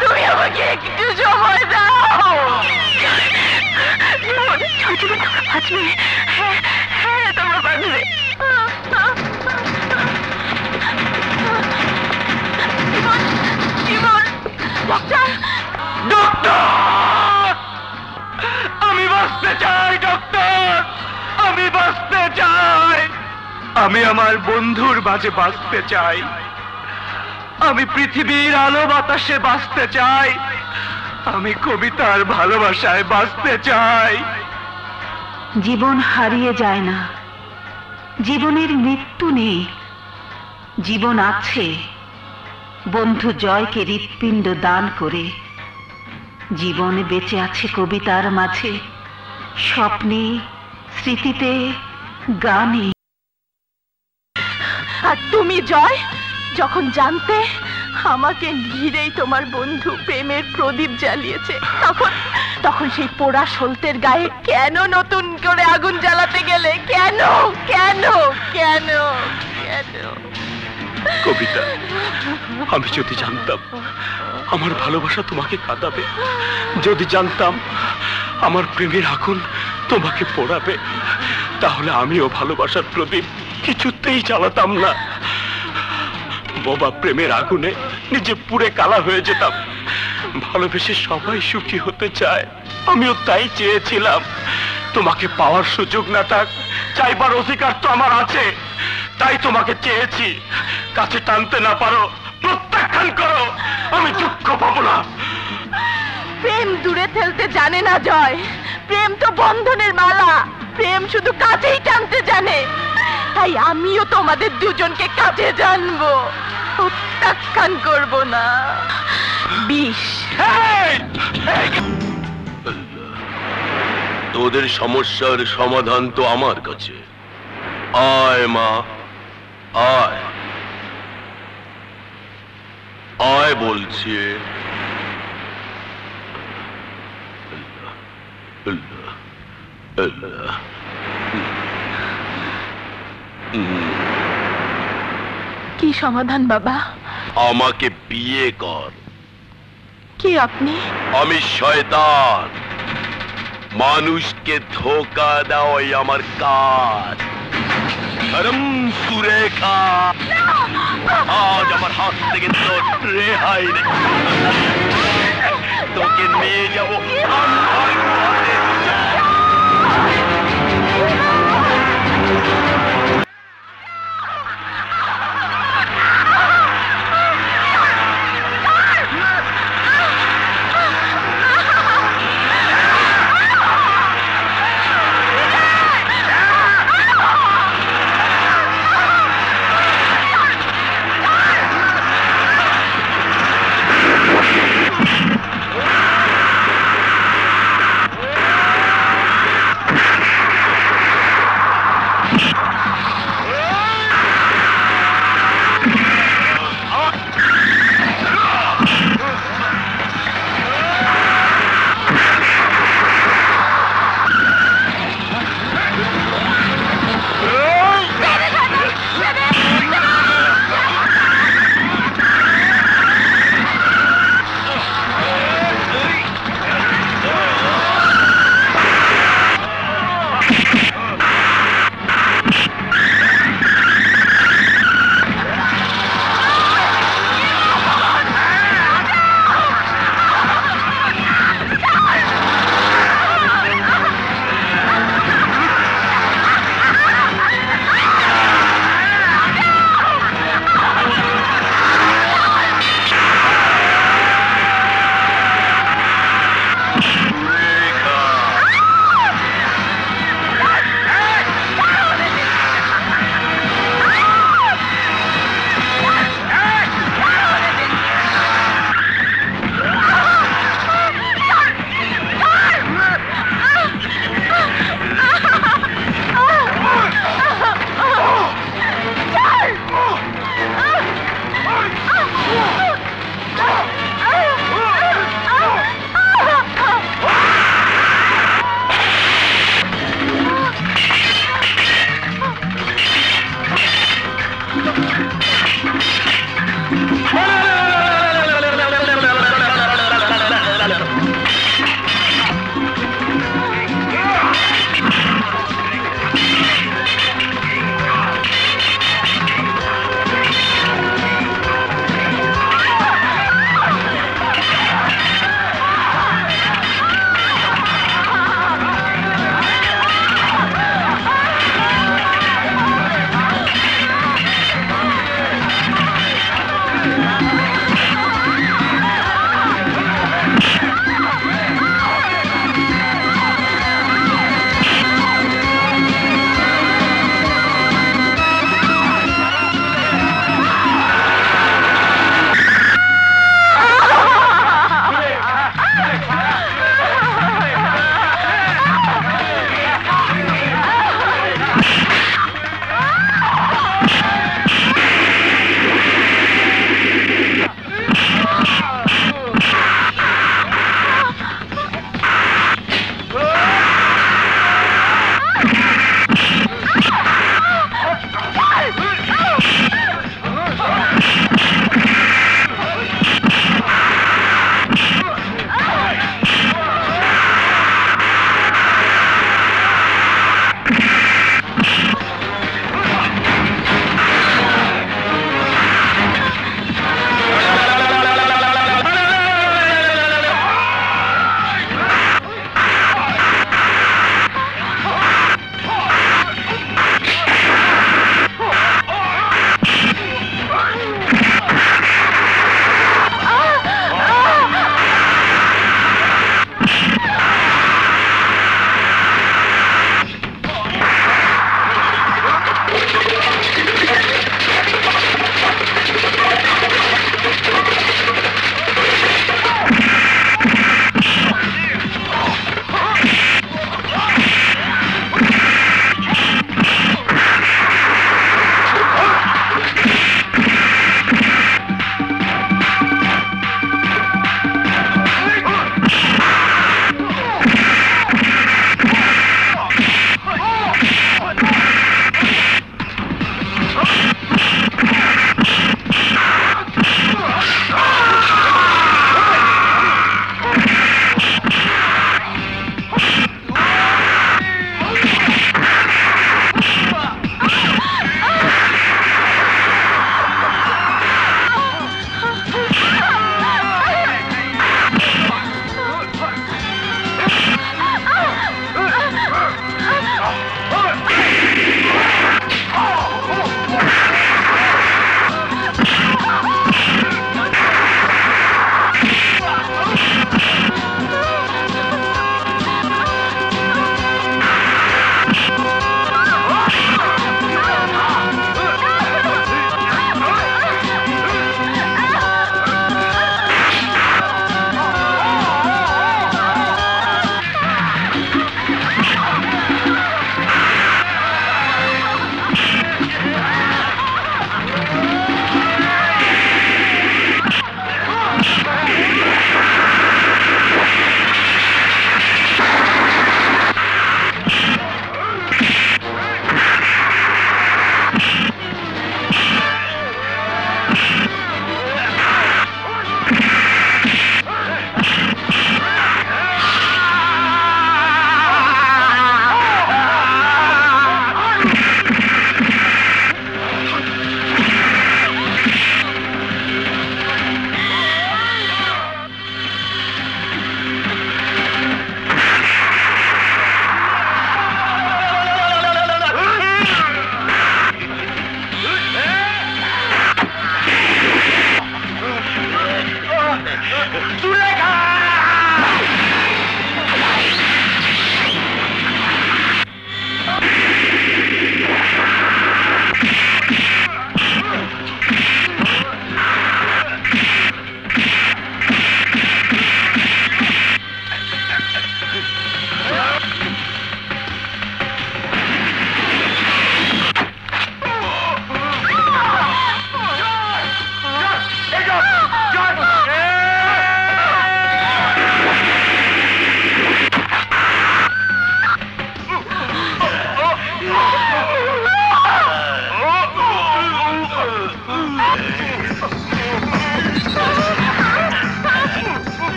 তুমি আমাকে একটু সময় দাও। হ্যাঁ তোমরা পারবে। আমি বাঁচতে চাই ডক্টর, আমি বাঁচতে চাই। আমি আমার বন্ধুর মাঝে বাঁচতে চাই, আমি পৃথিবীর আলো বাতাসে বাঁচতে চাই, আমি কবিতার ভালোবাসায় বাঁচতে চাই। জীবন হারিয়ে যায় না, জীবনের মৃত্যু নেই, জীবন আছে বন্ধু জয়কে হৃৎপিণ্ড দান করে। জীবন বেঁচে আছে কবিতার মাঝে, স্বপ্নে, স্মৃতিতে, গানে। আর তুমি জয়, যখন জানতে আমাকে ঘিরেই তোমার বন্ধু প্রেমের প্রদীপ জ্বালিয়েছে, তখন সেই পোড়া সলতের গায়ে কেন নতুন করে আগুন জ্বালাতে গেলে? কেন কেন কেন কেন? কবিতা, আমি যদি জানতাম আমার ভালোবাসা তোমাকে কাঁদাবে, যদি জানতাম আমার প্রেমের আগুন তোমাকে পোড়াবে, তাহলে আমিও ভালোবাসার প্রদীপ কিছুতেই জ্বালাতাম না। বোবা প্রেমের আগুনে নিজে পুড়ে কালা হয়ে যেতাম। ভালোবেসে সবাই সুখী হতে চায়, আমিও তাই চেয়েছিলাম। তোমাকে পাওয়ার সুযোগ না থাক, চাইবার অধিকার তো আমার আছে, তাই তোমাকে চেয়েছি। কাছে টানতে না পারো, প্রত্যাখ্যান করো, আমি দুঃখ পাবো না। প্রেম দূরে ঠেলতে জানে না জয়, প্রেম তো বন্ধনের মালা, প্রেম শুধু কাছেই টানতে জানে। তাই আমিও তোমাদের দুজনকে কাছে জানবো, প্রত্যাখ্যান করব না। বিষ। তোদের সমস্যার সমাধান তো আমার কাছে। আয় মা, আয় আয় বলছি। কি সমাধান বাবা? আমাকে বিয়ে কর। কি আপনি? আমি শয়তান, মানুষকে ধোকা দেওয়াই আমার কাজ। সুরেখা, আজ আমার হাত থেকে তোর রেহাই নেই। তোকে নিয়ে যাবো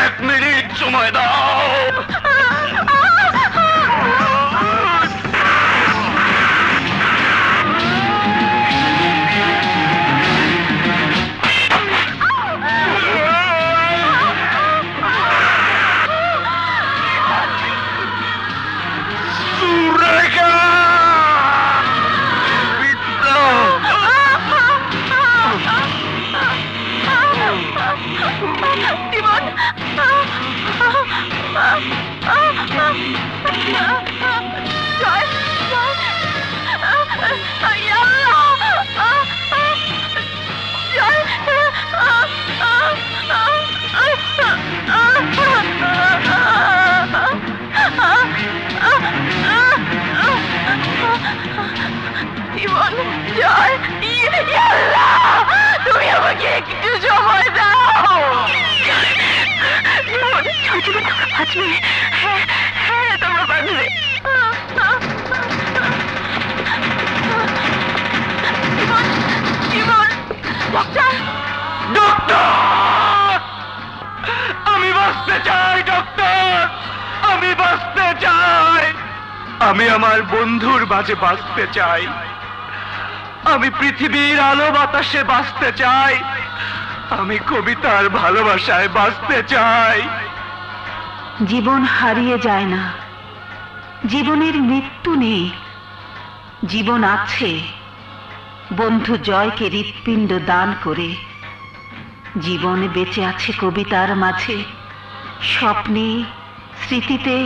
1 মিনিট সময় দাও। তুমি আমাকে একটু সময় দাও। আজমি, হ্যাঁ হ্যাঁ তোমরা পারবে। আমি বাঁচতে চাই ডক্টর, আমি বাঁচতে চাই। আমি আমার বন্ধুর মাঝে বাঁচতে চাই, আমি পৃথিবীর আলো বাতাসে বাঁচতে চাই, আমি কবিতার ভালোবাসায় বাঁচতে চাই। জীবন হারিয়ে যায় না, জীবনের মৃত্যু নেই, জীবন আছে বন্ধু জয়কে হৃৎপিণ্ড দান করে। জীবন বেঁচে আছে কবিতার মাঝে, স্বপ্নে, স্মৃতিতে,